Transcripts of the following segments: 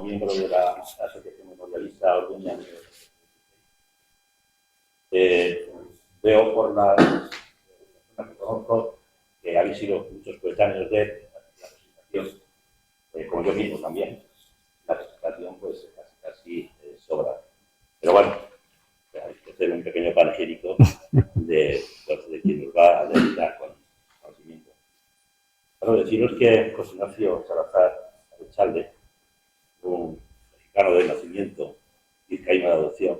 miembro de la Asociación Memorialista Orduña. Veo por las personas que conozco que habéis sido muchos coetáneos de la presentación, como yo mismo también. La presentación, pues, casi sobra. Pero bueno, hay que hacer un pequeño panegírico de quien nos va a deleitar con conocimiento. Bueno, deciros que José Ignacio Salazar Echalde, un mexicano de nacimiento, vizcaíno de adopción,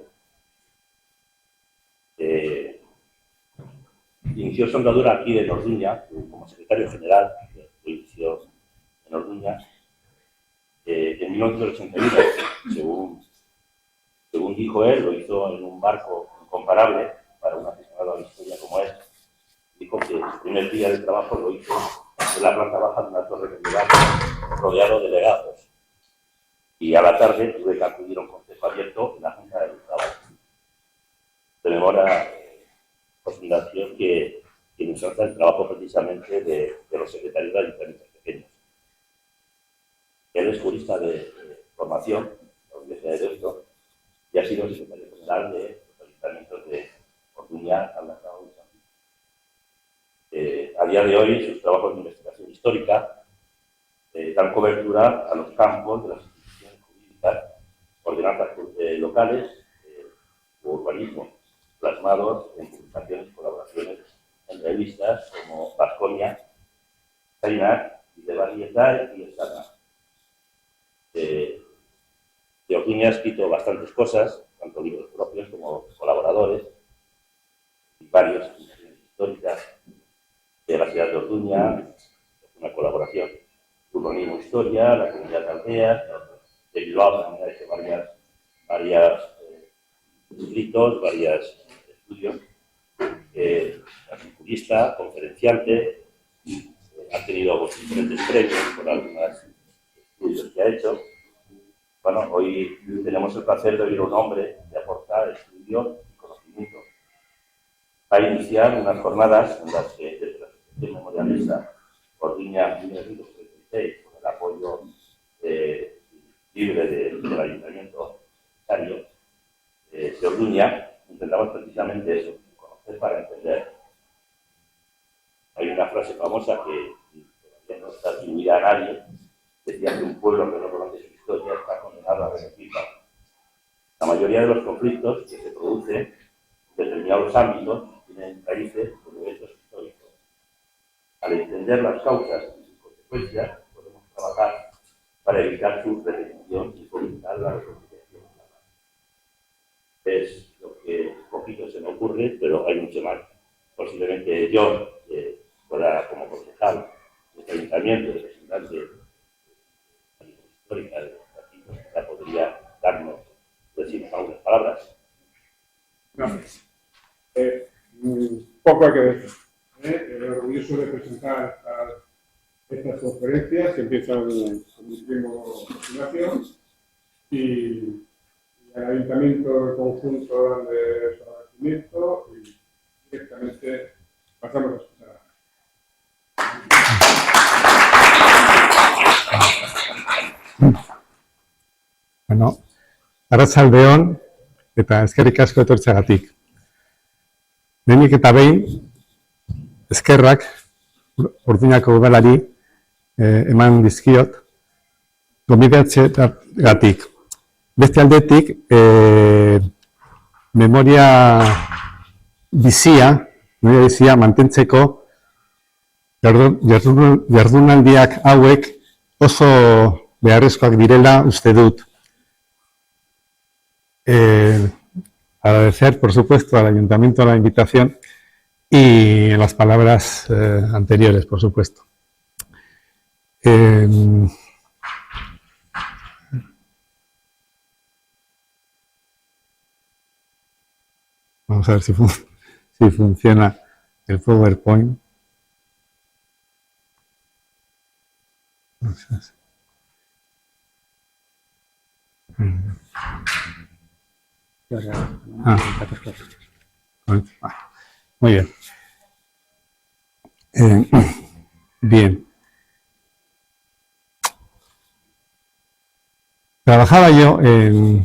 inició su andadura aquí en Orduña como secretario general, lo inició en Orduña en 1981, según dijo él, lo hizo en un barco incomparable para un aficionado a la historia como él. Dijo que el primer día de trabajo lo hizo en la planta baja de una torre regular rodeado de legazos. Y a la tarde tuve que acudir a un consejo abierto en la Junta del Trabajo. Se memora por fundación que nos hace el trabajo precisamente de los secretarios de ayuntamientos pequeños. Él es jurista de formación, la Universidad de Deusto, y ha sido secretario general de los ayuntamientos de Orduña, Aldazao y San Luis. A día de hoy, sus trabajos de investigación histórica dan cobertura a los campos de las instituciones jurídicas, ordenanzas locales o urbanismo, plasmados en publicaciones y colaboraciones en revistas como Vasconia, Zainac, Videbarrieta y Estana. De Orduña ha escrito bastantes cosas, tanto libros propios como colaboradores, y varias publicaciones históricas de la ciudad de Orduña, una colaboración, Urbanismo Historia, la Comunidad de Aldeas, de Bilbao también ha hecho varios escritos, varios estudios, articulista, conferenciante, ha tenido diferentes premios por algunos estudios que ha hecho. Bueno, hoy tenemos el placer de oír un hombre que aporta estudio y conocimiento. Va a iniciar unas jornadas en las que desde la Asociación Memorialista Orduña 1936, con el apoyo libre del Ayuntamiento de Orduña, intentamos precisamente eso, conocer para entender. Hay una frase famosa que todavía no está atribuida a nadie, decía que un pueblo que no conoce su historia está condenado a repetirla. La mayoría de los conflictos que se producen en determinados ámbitos tienen raíces en eventos históricos. Al entender las causas y sus consecuencias, podemos trabajar para evitar su repetición y fomentar la reconciliación. Es lo que poquito se me ocurre, pero hay mucho más. Posiblemente yo, fuera como concejal de este ayuntamiento, representante de la histórica de aquí, pues quizá podría decir algunas palabras. Gracias. Poco hay que decir. Orgulloso de presentar estas conferencias que empiezan con mi primo Ignacio y el Ayuntamiento del conjunto de su agradecimiento y directamente pasamos a escuchar. Bueno, arratsaldeon eta eskerrik asko etortzeagatik. Lehenik eta behin, eskerrak Orduñako udalari eman dizkiot gonbidatzeagatik. Beste aldetik, memoria bizia mantentzeko jardunaldiak hauek oso beharrezkoak direla uste dut. Agradecer, por supuesto, al Ayuntamiento la invitación y las palabras anteriores, por supuesto. Vamos a ver si funciona el PowerPoint. Muy bien. Bien. trabajaba yo en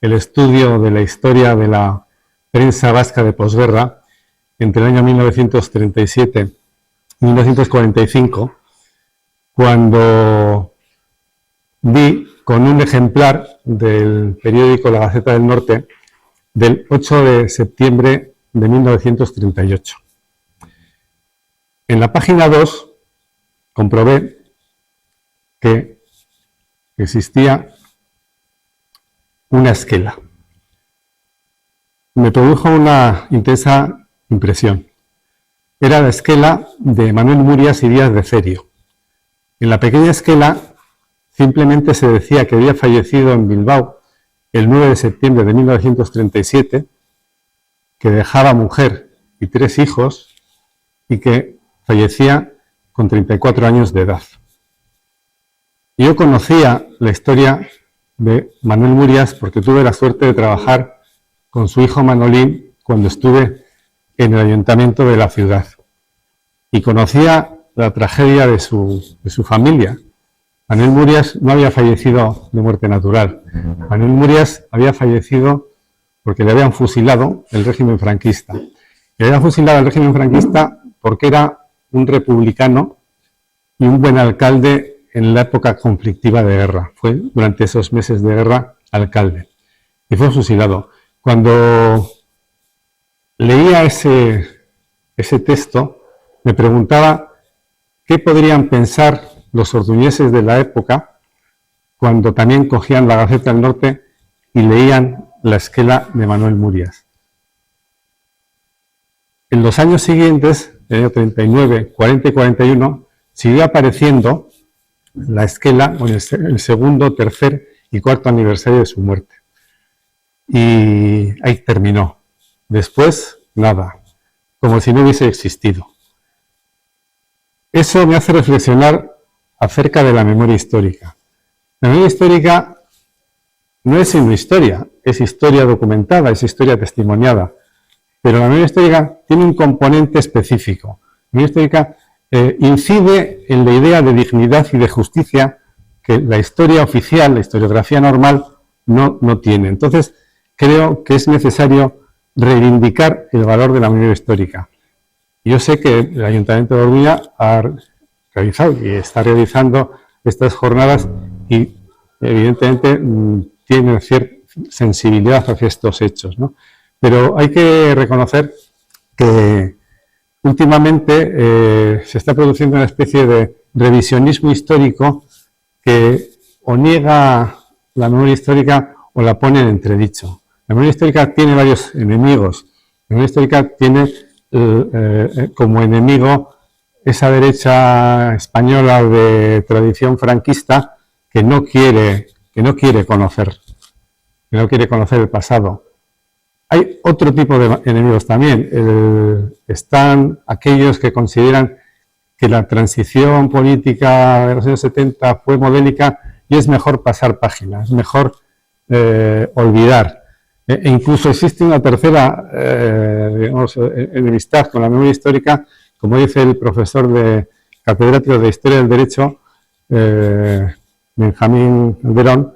el estudio de la historia de la prensa vasca de posguerra entre el año 1937 y 1945, cuando vi con un ejemplar del periódico La Gaceta del Norte del 8 de septiembre de 1938. En la página 2 comprobé que existía una esquela. Me produjo una intensa impresión. Era la esquela de Manuel Murias y Díaz de Cerio. En la pequeña esquela simplemente se decía que había fallecido en Bilbao el 9 de septiembre de 1937, que dejaba mujer y 3 hijos y que fallecía con 34 años de edad. Yo conocía la historia de Manuel Murias porque tuve la suerte de trabajar con su hijo Manolín cuando estuve en el ayuntamiento de la ciudad. Y conocía la tragedia de su familia. Manuel Murias no había fallecido de muerte natural. Manuel Murias había fallecido porque le habían fusilado el régimen franquista. Le habían fusilado el régimen franquista porque era un republicano y un buen alcalde en la época conflictiva de guerra. Fue durante esos meses de guerra alcalde. Y fue fusilado. Cuando leía ese texto, me preguntaba qué podrían pensar los orduñeses de la época cuando también cogían la Gaceta del Norte y leían la esquela de Manuel Murias. En los años siguientes, el año 39, 40 y 41, siguió apareciendo la esquela en el segundo, tercer y cuarto aniversario de su muerte. Y ahí terminó. Después, nada, como si no hubiese existido. Eso me hace reflexionar acerca de la memoria histórica. La memoria histórica no es sino historia, es historia documentada, es historia testimoniada. Pero la memoria histórica tiene un componente específico. La memoria histórica incide en la idea de dignidad y de justicia que la historia oficial, la historiografía normal, no tiene. Entonces, creo que es necesario reivindicar el valor de la memoria histórica. Yo sé que el Ayuntamiento de Orduña ha realizado y está realizando estas jornadas y, evidentemente, tiene cierta sensibilidad hacia estos hechos, ¿no? Pero hay que reconocer que últimamente se está produciendo una especie de revisionismo histórico que o niega la memoria histórica o la pone en entredicho. La memoria histórica tiene varios enemigos. La memoria histórica tiene como enemigo esa derecha española de tradición franquista que no quiere conocer el pasado. Hay otro tipo de enemigos también. Están aquellos que consideran que la transición política de los años 70 fue modélica y es mejor pasar páginas, es mejor olvidar. E incluso existe una tercera enemistad con la memoria histórica, como dice el profesor catedrático de Historia del Derecho, Benjamín Verón,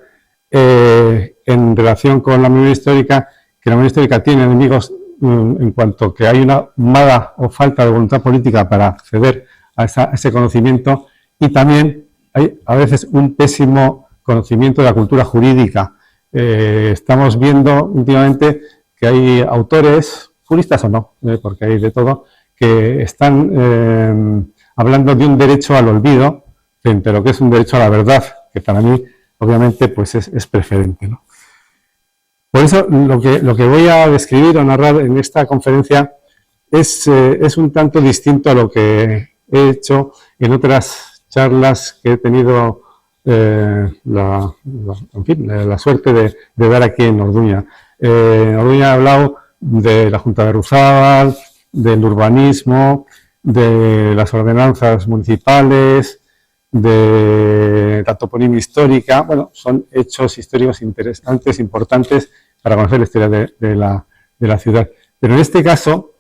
en relación con la memoria histórica, que la memoria histórica tiene enemigos en cuanto que hay una mala o falta de voluntad política para acceder a ese conocimiento, y también hay a veces un pésimo conocimiento de la cultura jurídica. Estamos viendo últimamente que hay autores, juristas o no, porque hay de todo, que están hablando de un derecho al olvido frente a lo que es un derecho a la verdad, que para mí obviamente pues es preferente, ¿no? Por eso lo que voy a describir o narrar en esta conferencia es un tanto distinto a lo que he hecho en otras charlas que he tenido la suerte de dar aquí en Orduña. En Orduña he hablado de la Junta de Ruzábal, del urbanismo, de las ordenanzas municipales, de la toponimia histórica. Bueno, son hechos históricos interesantes, importantes para conocer la historia de la ciudad. Pero en este caso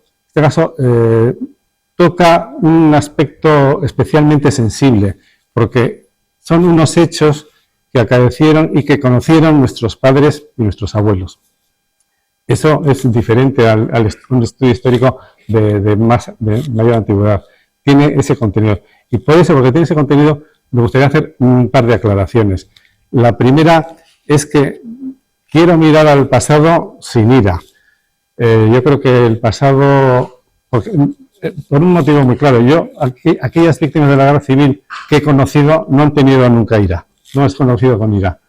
toca un aspecto especialmente sensible, porque son unos hechos que acaecieron y que conocieron nuestros padres y nuestros abuelos. Eso es diferente a un estudio histórico de mayor antigüedad. Tiene ese contenido. Y por eso, porque tiene ese contenido, me gustaría hacer un par de aclaraciones. La primera es que quiero mirar al pasado sin ira. Yo creo que el pasado, por un motivo muy claro, aquellas víctimas de la guerra civil que he conocido no han tenido nunca ira, no es conocido con ira.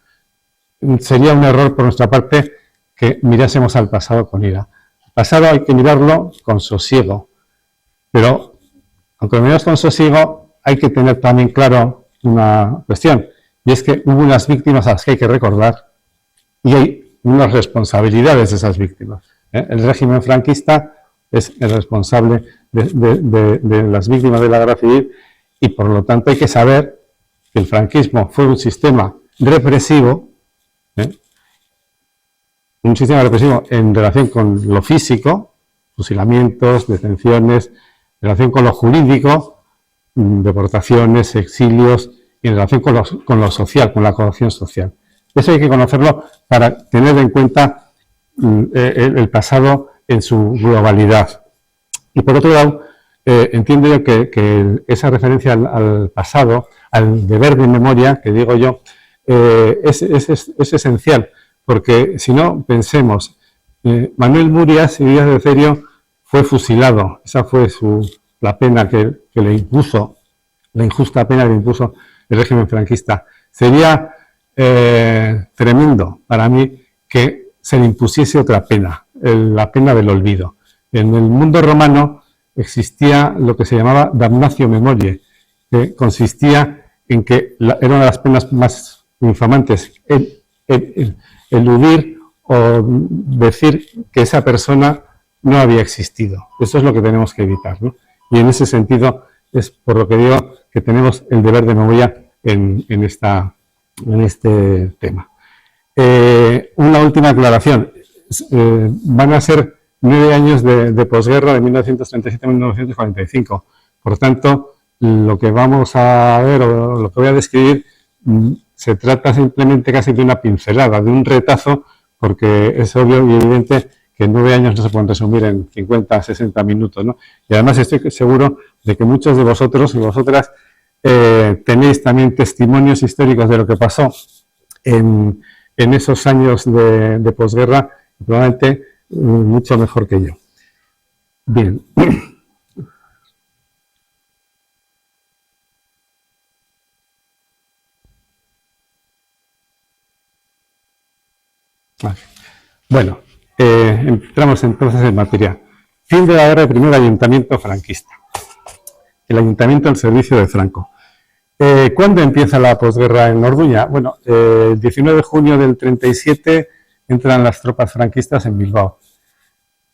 Sería un error por nuestra parte que mirásemos al pasado con ira. El pasado hay que mirarlo con sosiego, pero aunque lo miremos con sosiego, hay que tener también claro una cuestión, y es que hubo unas víctimas a las que hay que recordar y hay unas responsabilidades de esas víctimas. El régimen franquista es el responsable de las víctimas de la guerra civil y por lo tanto hay que saber que el franquismo fue un sistema represivo, en relación con lo físico, fusilamientos, detenciones, en relación con lo jurídico, deportaciones, exilios, y en relación con lo social, con la coacción social. Eso hay que conocerlo para tener en cuenta el pasado en su globalidad. Y por otro lado, entiendo yo que esa referencia al pasado, al deber de memoria, que digo yo, es esencial, porque si no, pensemos, Manuel Murias y Díaz de Cerio fue fusilado, esa fue la pena que le impuso, la injusta pena que le impuso el régimen franquista. Sería tremendo para mí que se le impusiese otra pena, la pena del olvido. En el mundo romano existía lo que se llamaba damnatio memoriae, que consistía en que era una de las penas más infamantes, eludir o decir que esa persona no había existido. Eso es lo que tenemos que evitar, ¿no? Y en ese sentido es por lo que digo que tenemos el deber de memoria en este tema. Una última aclaración. Van a ser 9 años de posguerra, de 1937 a 1945. Por tanto, lo que vamos a ver o lo que voy a describir se trata simplemente casi de una pincelada, de un retazo, porque es obvio y evidente que 9 años no se pueden resumir en 50, 60 minutos, ¿no? Y además estoy seguro de que muchos de vosotros y vosotras tenéis también testimonios históricos de lo que pasó en esos años de posguerra, probablemente mucho mejor que yo. Bien. Bueno, entramos entonces en materia. Fin de la guerra del primer ayuntamiento franquista. El ayuntamiento al servicio de Franco. ¿Cuándo empieza la posguerra en Orduña? Bueno, el 19 de junio del 37 entran las tropas franquistas en Bilbao.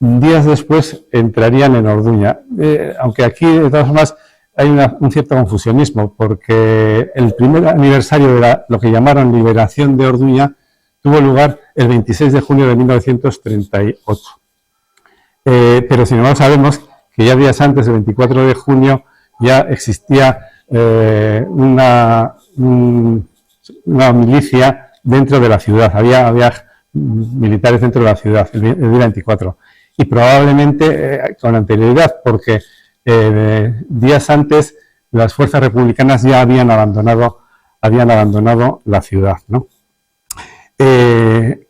Días después entrarían en Orduña. Aunque aquí, de todas formas, hay un cierto confusionismo, porque el primer aniversario de lo que llamaron liberación de Orduña tuvo lugar el 26 de junio de 1938. Pero sin embargo sabemos que ya días antes, el 24 de junio, ya existía una milicia dentro de la ciudad. Había militares dentro de la ciudad el día 24. Y probablemente con anterioridad, porque días antes las fuerzas republicanas ya habían abandonado la ciudad, ¿no?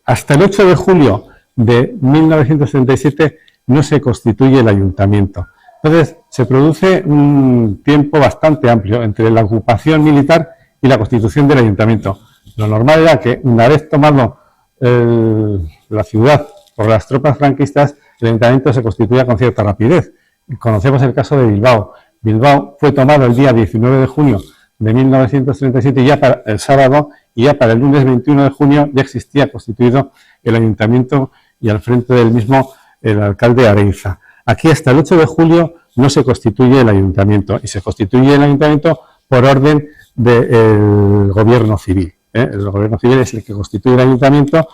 Hasta el 8 de julio de 1937 no se constituye el ayuntamiento. Entonces, se produce un tiempo bastante amplio entre la ocupación militar y la constitución del ayuntamiento. Lo normal era que, una vez tomado la ciudad por las tropas franquistas, el ayuntamiento se constituía con cierta rapidez. Conocemos el caso de Bilbao. Bilbao fue tomado el día 19 de junio de 1937 y ya para el sábado, y ya para el lunes 21 de junio ya existía constituido el ayuntamiento y al frente del mismo el alcalde Areiza. Aquí hasta el 8 de julio no se constituye el ayuntamiento, y se constituye el ayuntamiento por orden del gobierno civil. El gobierno civil es el que constituye el ayuntamiento.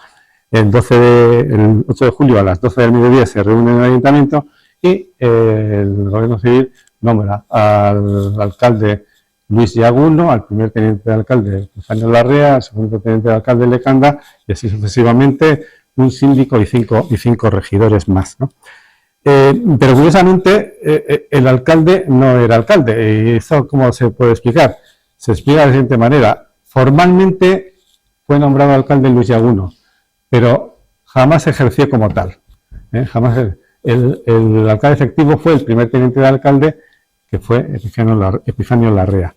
El 8 de julio a las 12 del mediodía se reúne en el ayuntamiento y el gobierno civil nombra al alcalde Luis Yaguno, al primer teniente de alcalde Epifanio Larrea, al segundo teniente de alcalde Lecanda, y así sucesivamente, un síndico y cinco regidores más, ¿no? Pero curiosamente, el alcalde no era alcalde. ¿Y esto cómo se puede explicar? Se explica de la siguiente manera. Formalmente fue nombrado alcalde Luis Yaguno, pero jamás ejerció como tal. Jamás el alcalde efectivo fue el primer teniente de alcalde, que fue Epifanio Larrea.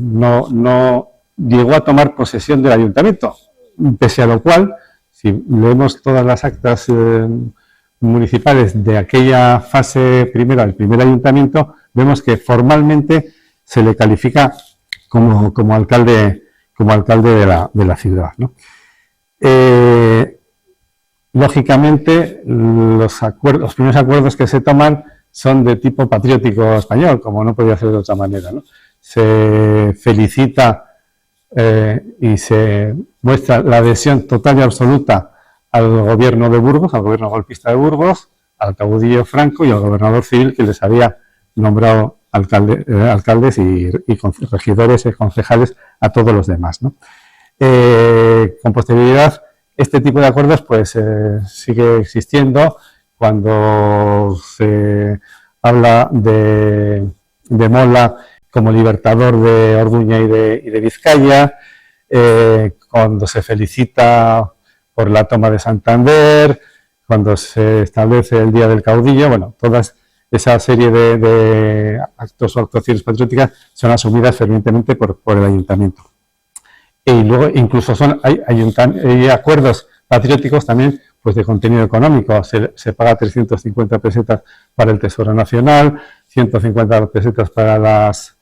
No llegó a tomar posesión del ayuntamiento, pese a lo cual, si leemos todas las actas municipales de aquella fase primera, del primer ayuntamiento, vemos que formalmente se le califica como alcalde de la ciudad, ¿no? Lógicamente, los primeros acuerdos que se toman son de tipo patriótico español, como no podía ser de otra manera, ¿no? Se felicita y se muestra la adhesión total y absoluta al gobierno de Burgos, al gobierno golpista de Burgos, al caudillo Franco y al gobernador civil que les había nombrado alcaldes y regidores y concejales a todos los demás, ¿no? Con posterioridad, este tipo de acuerdos pues sigue existiendo cuando se habla de Mola como libertador de Orduña y de Vizcaya, cuando se felicita por la toma de Santander, cuando se establece el Día del Caudillo, bueno, todas esa serie de actos o actuaciones patrióticas son asumidas fervientemente por el ayuntamiento. Y luego incluso hay acuerdos patrióticos también pues de contenido económico. Se paga 350 pesetas para el Tesoro Nacional, 150 pesetas para las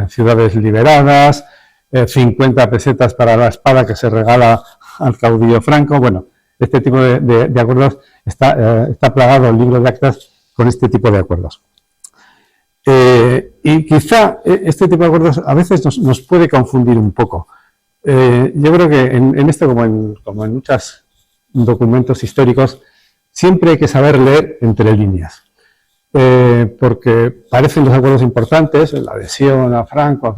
ciudades liberadas, 50 pesetas para la espada que se regala al caudillo Franco. Bueno, este tipo de acuerdos está plagado el libro de actas con este tipo de acuerdos. Y quizá este tipo de acuerdos a veces nos puede confundir un poco. Yo creo que en esto, como en muchos documentos históricos, siempre hay que saber leer entre líneas. Porque parecen los acuerdos importantes, la adhesión a Franco,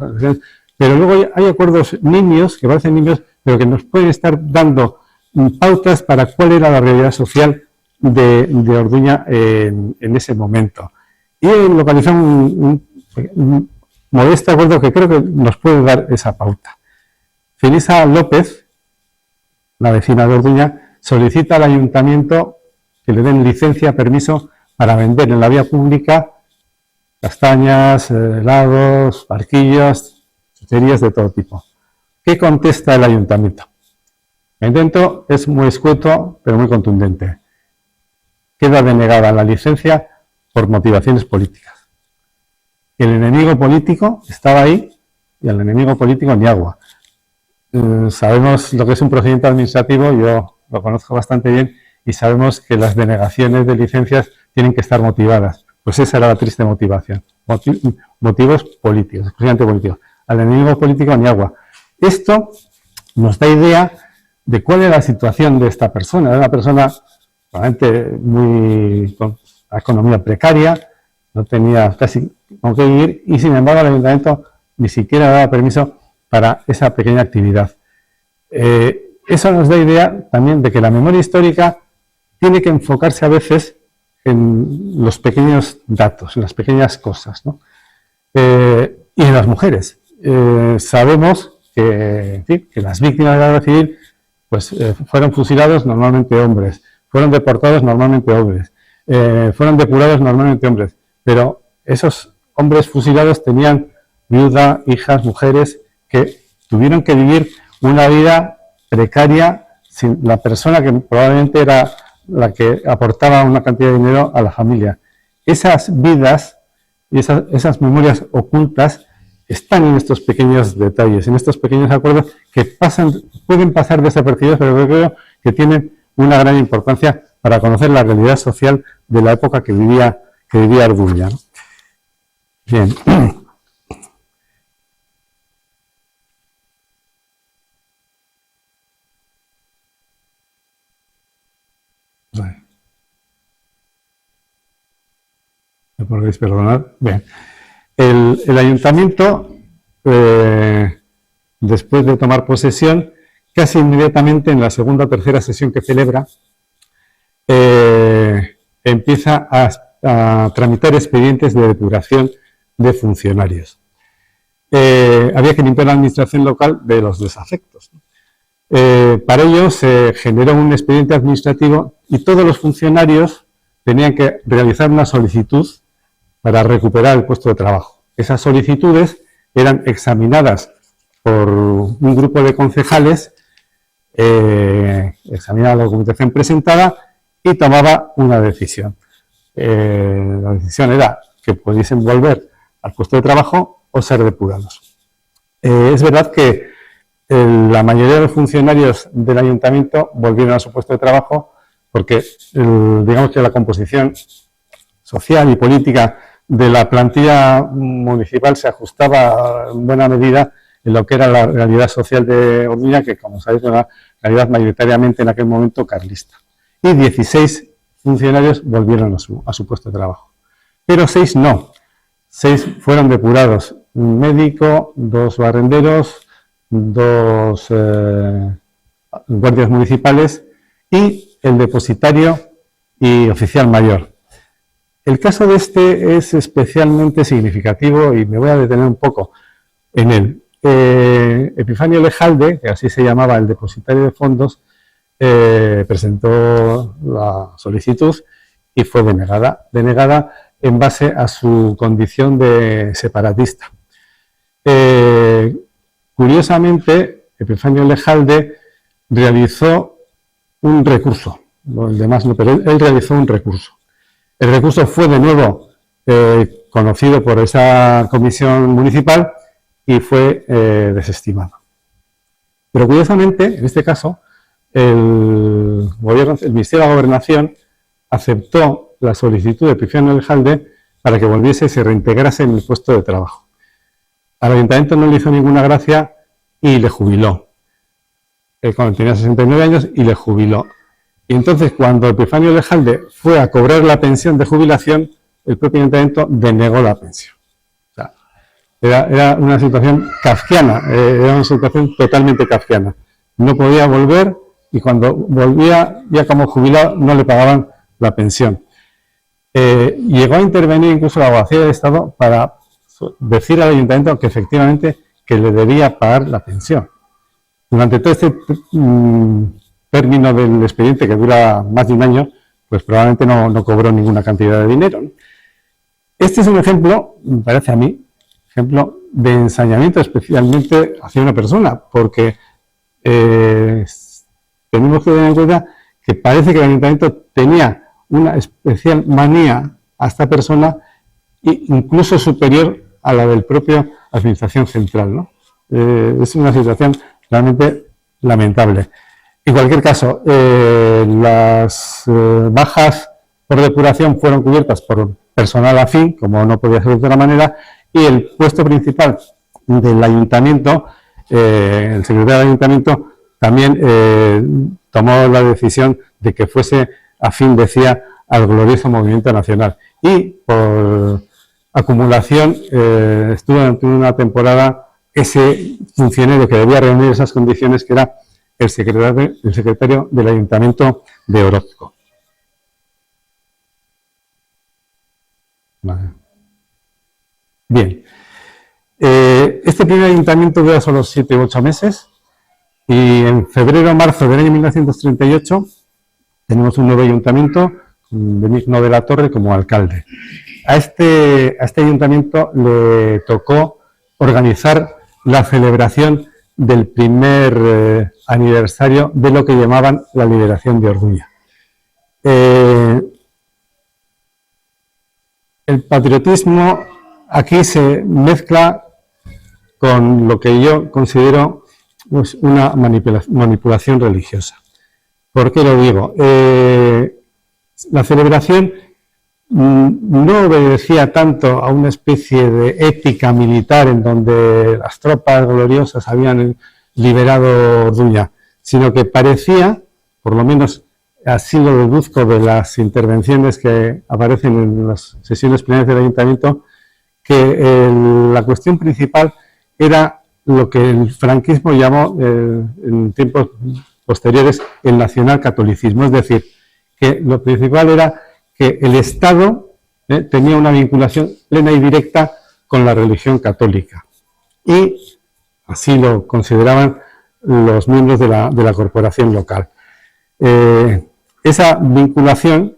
pero luego hay acuerdos nimios, que parecen nimios, pero que nos pueden estar dando pautas para cuál era la realidad social de Orduña en ese momento. Y localizamos un modesto acuerdo que creo que nos puede dar esa pauta. Felisa López, la vecina de Orduña, solicita al ayuntamiento que le den licencia, permiso para vender en la vía pública castañas, helados, barquillos, chucherías de todo tipo. ¿Qué contesta el ayuntamiento? El intento es muy escueto, pero muy contundente. Queda denegada la licencia por motivaciones políticas. El enemigo político estaba ahí y al enemigo político ni agua. Sabemos lo que es un procedimiento administrativo, yo lo conozco bastante bien, y sabemos que las denegaciones de licencias tienen que estar motivadas. Pues esa era la triste motivación. Motivos políticos, exclusivamente políticos. Al enemigo político ni agua. Esto nos da idea de cuál era la situación de esta persona. Era una persona realmente con una economía precaria, no tenía casi con qué vivir, y sin embargo el ayuntamiento ni siquiera daba permiso para esa pequeña actividad. Eso nos da idea también de que la memoria histórica tiene que enfocarse a veces en los pequeños datos, en las pequeñas cosas, ¿no? Y en las mujeres. Sabemos que, en fin, que las víctimas de la guerra civil pues, fueron fusilados normalmente hombres, fueron deportados normalmente hombres, fueron depurados normalmente hombres, pero esos hombres fusilados tenían viuda, hijas, mujeres que tuvieron que vivir una vida precaria sin la persona que probablemente era la que aportaba una cantidad de dinero a la familia. Esas vidas y esas memorias ocultas están en estos pequeños detalles, en estos pequeños acuerdos que pueden pasar desapercibidos, pero creo que tienen una gran importancia para conocer la realidad social de la época que vivía Orduña, ¿no? Bien. ¿Me podéis perdonar? Bien. El ayuntamiento, después de tomar posesión, casi inmediatamente en la segunda o tercera sesión que celebra, empieza a tramitar expedientes de depuración de funcionarios. Había que limpiar la administración local de los desafectos. Para ello se generó un expediente administrativo y todos los funcionarios tenían que realizar una solicitud para recuperar el puesto de trabajo. Esas solicitudes eran examinadas por un grupo de concejales, examinaba la documentación presentada y tomaba una decisión. La decisión era que pudiesen volver al puesto de trabajo o ser depurados. Es verdad que la mayoría de los funcionarios del ayuntamiento volvieron a su puesto de trabajo porque, digamos que la composición social y política de la plantilla municipal se ajustaba en buena medida en lo que era la realidad social de Orduña, que, como sabéis, era una realidad mayoritariamente en aquel momento carlista. Y 16 funcionarios volvieron a su puesto de trabajo. Pero 6 no. 6 fueron depurados. Un médico, 2 barrenderos, 2 guardias municipales y el depositario y oficial mayor. El caso de este es especialmente significativo y me voy a detener un poco en él. Epifanio Lejalde, que así se llamaba el depositario de fondos, presentó la solicitud y fue denegada en base a su condición de separatista. Curiosamente, Epifanio Lejalde realizó un recurso, los demás no, pero él realizó un recurso. El recurso fue de nuevo conocido por esa comisión municipal y fue desestimado. Pero curiosamente, en este caso, el Ministerio de la Gobernación aceptó la solicitud de Epifanio Lejalde para que volviese y se reintegrase en el puesto de trabajo. Al ayuntamiento no le hizo ninguna gracia y le jubiló. Cuando tenía 69 años y le jubiló. Y entonces, cuando Epifanio Lejalde fue a cobrar la pensión de jubilación, el propio ayuntamiento denegó la pensión. O sea, era una situación kafkiana, era una situación totalmente kafkiana. No podía volver y cuando volvía, ya como jubilado, no le pagaban la pensión. Llegó a intervenir incluso la Abogacía del Estado para decir al ayuntamiento que efectivamente que le debía pagar la pensión. Durante todo este término del expediente, que dura más de un año, pues probablemente no cobró ninguna cantidad de dinero, ¿no? Este es un ejemplo, me parece a mí, ejemplo de ensañamiento especialmente hacia una persona, porque tenemos que tener en cuenta que parece que el ayuntamiento tenía una especial manía a esta persona, incluso superior a la del propio Administración Central, ¿no? Es una situación realmente lamentable. En cualquier caso, las bajas por depuración fueron cubiertas por personal afín, como no podía ser de otra manera, y el puesto principal del ayuntamiento, el secretario del ayuntamiento, también tomó la decisión de que fuese afín, decía, al glorioso movimiento nacional. Y por acumulación estuvo durante una temporada ese funcionario que debía reunir esas condiciones, que era el secretario del Ayuntamiento de Orozco. Vale. Bien. Este primer ayuntamiento dura solo 7 u 8 meses y en febrero o marzo del año 1938 tenemos un nuevo ayuntamiento, Benigno de la Torre como alcalde. A este ayuntamiento le tocó organizar la celebración del primer aniversario de lo que llamaban la liberación de Orduña. El patriotismo aquí se mezcla con lo que yo considero pues, una manipulación religiosa. ¿Por qué lo digo? La celebración no obedecía tanto a una especie de ética militar en donde las tropas gloriosas habían liberado Orduña, sino que parecía, por lo menos así lo deduzco de las intervenciones que aparecen en las sesiones plenarias del ayuntamiento, la cuestión principal era lo que el franquismo llamó en tiempos posteriores el nacionalcatolicismo, es decir, que lo principal era que el Estado tenía una vinculación plena y directa con la religión católica, y así lo consideraban los miembros de la corporación local. Esa vinculación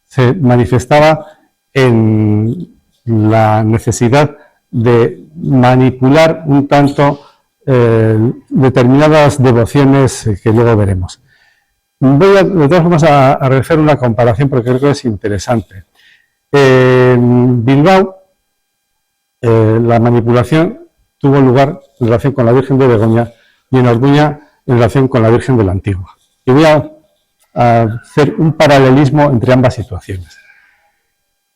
se manifestaba en la necesidad de manipular un tanto determinadas devociones que luego veremos. Voy de todas formas a realizar una comparación porque creo que es interesante. En Bilbao, la manipulación tuvo lugar en relación con la Virgen de Begoña y en Orduña en relación con la Virgen de la Antigua. Y voy a hacer un paralelismo entre ambas situaciones.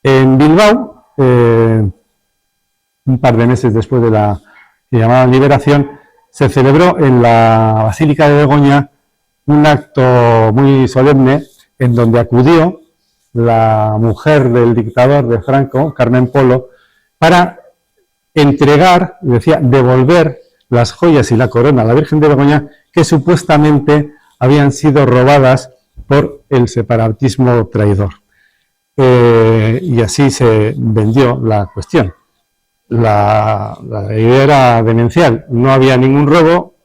En Bilbao, un par de meses después de la llamada liberación, se celebró en la Basílica de Begoña un acto muy solemne en donde acudió la mujer del dictador de Franco, Carmen Polo, para entregar, decía, devolver las joyas y la corona a la Virgen de Begoña que supuestamente habían sido robadas por el separatismo traidor. Y así se vendió la cuestión. La idea era demencial, no había ningún robo,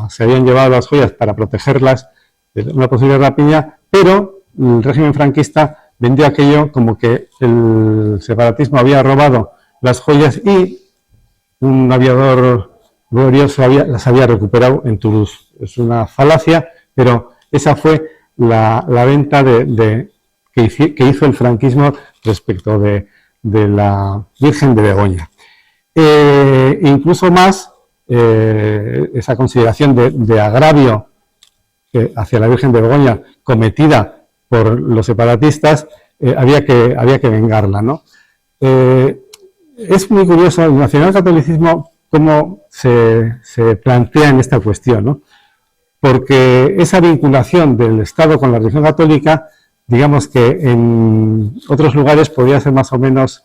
se habían llevado las joyas para protegerlas de una posible rapiña, pero el régimen franquista vendió aquello como que el separatismo había robado las joyas y un aviador glorioso las había recuperado en Toulouse. Es una falacia, pero esa fue la venta que hizo el franquismo respecto de la Virgen de Begoña. Incluso más, esa consideración de agravio hacia la Virgen de Begoña cometida por los separatistas, había que vengarla, ¿no? Es muy curioso el nacionalcatolicismo cómo se plantea en esta cuestión, ¿no? Porque esa vinculación del Estado con la religión católica, digamos que en otros lugares podría ser más o menos,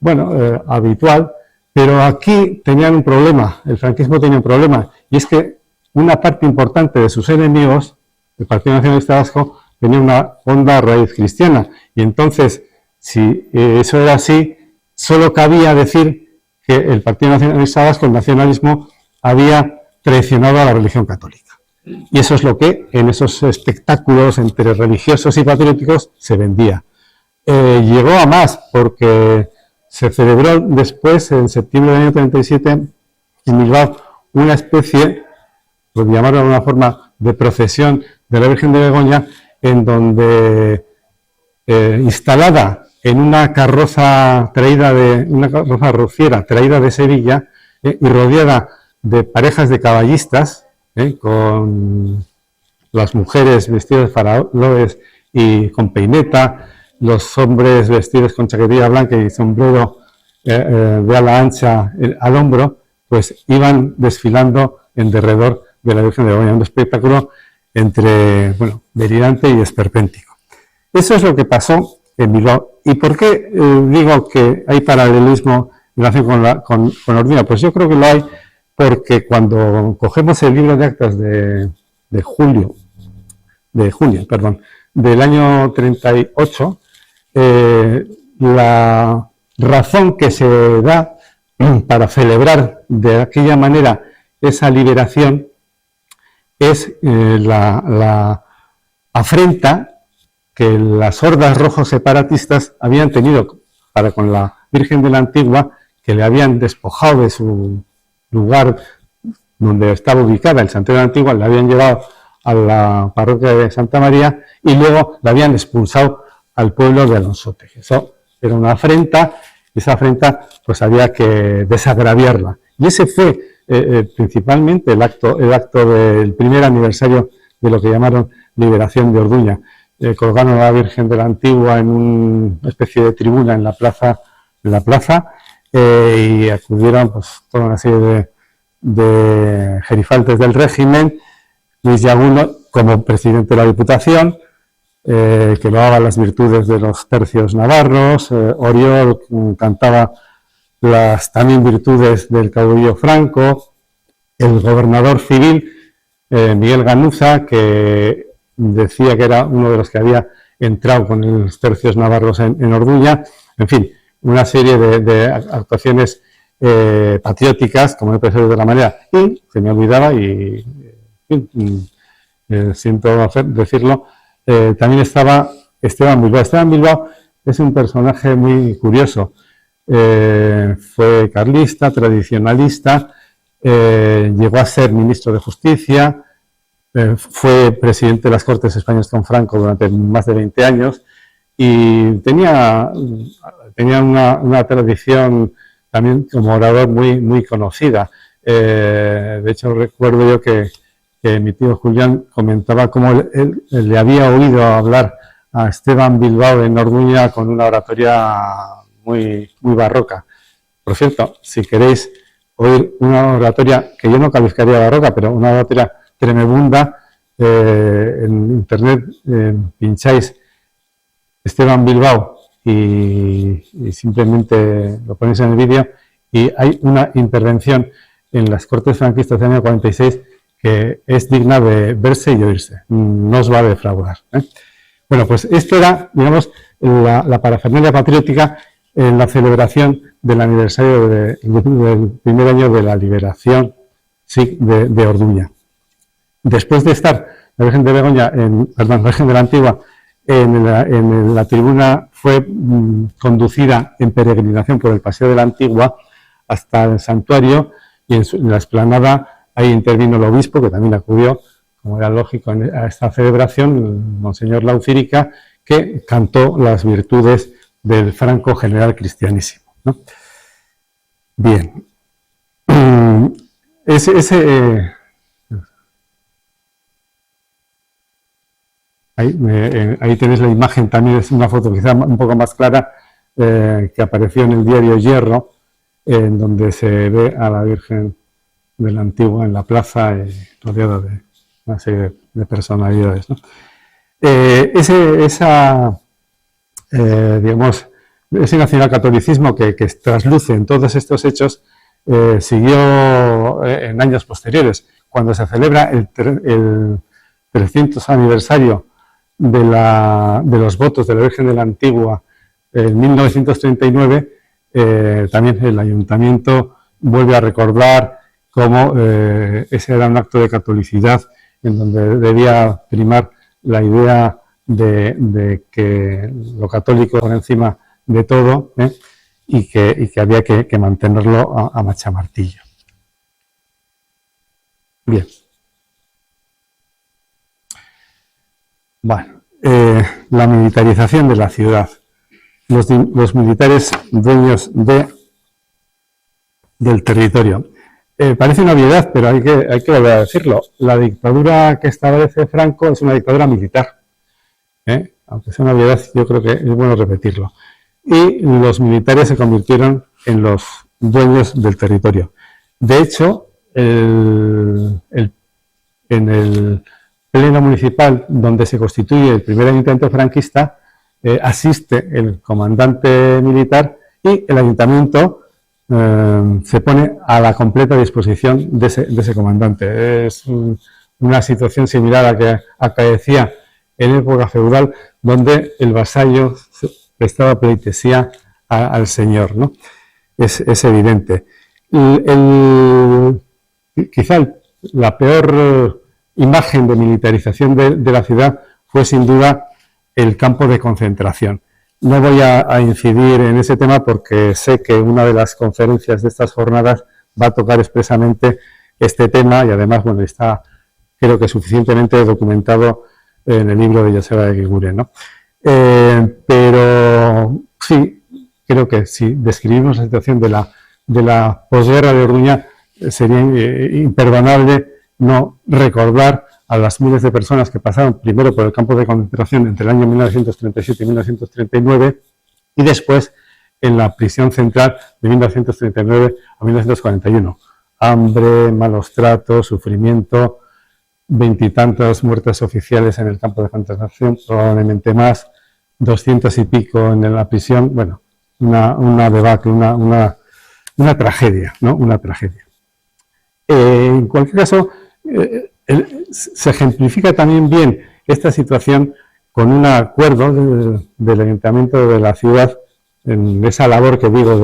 bueno, habitual, pero aquí tenían un problema, el franquismo tenía un problema, y es que una parte importante de sus enemigos, el Partido Nacionalista Vasco, tenía una honda raíz cristiana, y entonces, si eso era así, solo cabía decir que el Partido Nacionalista Vasco, el nacionalismo, había traicionado a la religión católica. Y eso es lo que en esos espectáculos entre religiosos y patrióticos se vendía. Llegó a más porque se celebró después, en septiembre del año 37, en Bilbao, una especie, lo llamaron de alguna forma, de procesión de la Virgen de Begoña, en donde, instalada en una carroza rociera traída de Sevilla, y rodeada de parejas de caballistas, con las mujeres vestidas de faraones y con peineta, los hombres vestidos con chaquetilla blanca y sombrero de ala ancha al hombro, pues iban desfilando en derredor de la Virgen de Begoña, un espectáculo entre, bueno, delirante y esperpéntico. Eso es lo que pasó en Bilbao. ¿Y por qué digo que hay paralelismo en relación con Orduña? Pues yo creo que lo hay porque cuando cogemos el libro de actas de junio, del año 38, la razón que se da para celebrar de aquella manera esa liberación es la afrenta que las hordas rojos separatistas habían tenido para con la Virgen de la Antigua, que le habían despojado de su lugar donde estaba ubicada, el Santuario de la Antigua, le habían llevado a la parroquia de Santa María y luego la habían expulsado al pueblo de Alonsote. Eso era una afrenta, y esa afrenta pues había que desagraviarla. Y ese fue principalmente el acto del primer aniversario de lo que llamaron liberación de Orduña. Colgaron a la Virgen de la Antigua en una especie de tribuna en la plaza, y acudieron pues toda una serie de gerifaltes del régimen. Luis Llaguno, como presidente de la Diputación, que loaba las virtudes de los tercios navarros, Oriol cantaba las también virtudes del caudillo Franco, el gobernador civil, Miguel Ganuza, que decía que era uno de los que había entrado con los tercios navarros en Orduña, en fin, una serie de actuaciones patrióticas, como no puede ser de otra manera, y se me olvidaba, y siento decirlo, también estaba Esteban Bilbao. Esteban Bilbao es un personaje muy curioso. Fue carlista, tradicionalista, llegó a ser ministro de Justicia, fue presidente de las Cortes Españolas con Franco durante más de 20 años y tenía una tradición también como orador muy conocida. De hecho, recuerdo yo que mi tío Julián comentaba cómo él le había oído hablar a Esteban Bilbao en Orduña con una oratoria muy barroca. Por cierto, si queréis oír una oratoria que yo no calificaría de barroca, pero una oratoria tremebunda, en internet pincháis Esteban Bilbao y simplemente lo ponéis en el vídeo y hay una intervención en las Cortes franquistas del año 46 que es digna de verse y oírse, no os va a defraudar, ¿eh? Bueno, pues esto era, digamos, la parafernalia patriótica en la celebración del aniversario del primer año de la liberación, sí, de Orduña. Después de estar la Virgen de Begoña, la Virgen de la Antigua, en la tribuna, fue conducida en peregrinación por el Paseo de la Antigua hasta el santuario, y en la explanada ahí intervino el obispo, que también acudió, como era lógico, a esta celebración, Monseñor Laucírica, que cantó las virtudes del Franco general cristianísimo, ¿no? Bien. Ahí tenéis la imagen, también es una foto quizá un poco más clara, que apareció en el diario Hierro, en donde se ve a la Virgen de la Antigua en la plaza, rodeada de una serie de personalidades, ¿no? Digamos, ese nacionalcatolicismo que trasluce en todos estos hechos siguió en años posteriores. Cuando se celebra el 300 aniversario de los votos de la Virgen de la Antigua en 1939, también el ayuntamiento vuelve a recordar cómo ese era un acto de catolicidad en donde debía primar la idea de que lo católico por encima de todo, y que había que mantenerlo a machamartillo. Bien. Bueno, la militarización de la ciudad. Los militares dueños del territorio. Parece una obviedad, pero hay que volver a decirlo. La dictadura que establece Franco es una dictadura militar. Aunque sea una obviedad, yo creo que es bueno repetirlo. Y los militares se convirtieron en los dueños del territorio. De hecho, en el pleno municipal donde se constituye el primer ayuntamiento franquista, asiste el comandante militar y el ayuntamiento se pone a la completa disposición de ese comandante. Es una situación similar a la que acaecía en época feudal, donde el vasallo prestaba pleitesía al señor, ¿no? Es evidente. Quizá la peor imagen de militarización de la ciudad fue sin duda el campo de concentración. No voy a incidir en ese tema porque sé que una de las conferencias de estas jornadas va a tocar expresamente este tema y además, bueno, está creo que suficientemente documentado en el libro de Joseba Eguiguren, ¿no? Pero sí, creo que si describimos la situación de la posguerra de Orduña, sería imperdonable no recordar a las miles de personas que pasaron primero por el campo de concentración entre el año 1937 y 1939 y después en la prisión central de 1939 a 1941. Hambre, malos tratos, sufrimiento, 20 y tantas muertes oficiales en el campo de concentración, probablemente más, 200 y pico en la prisión. Bueno, una debacle, una una tragedia, ¿no? Una tragedia. En cualquier caso, se ejemplifica también bien esta situación con un acuerdo del Ayuntamiento de la ciudad, en esa labor que digo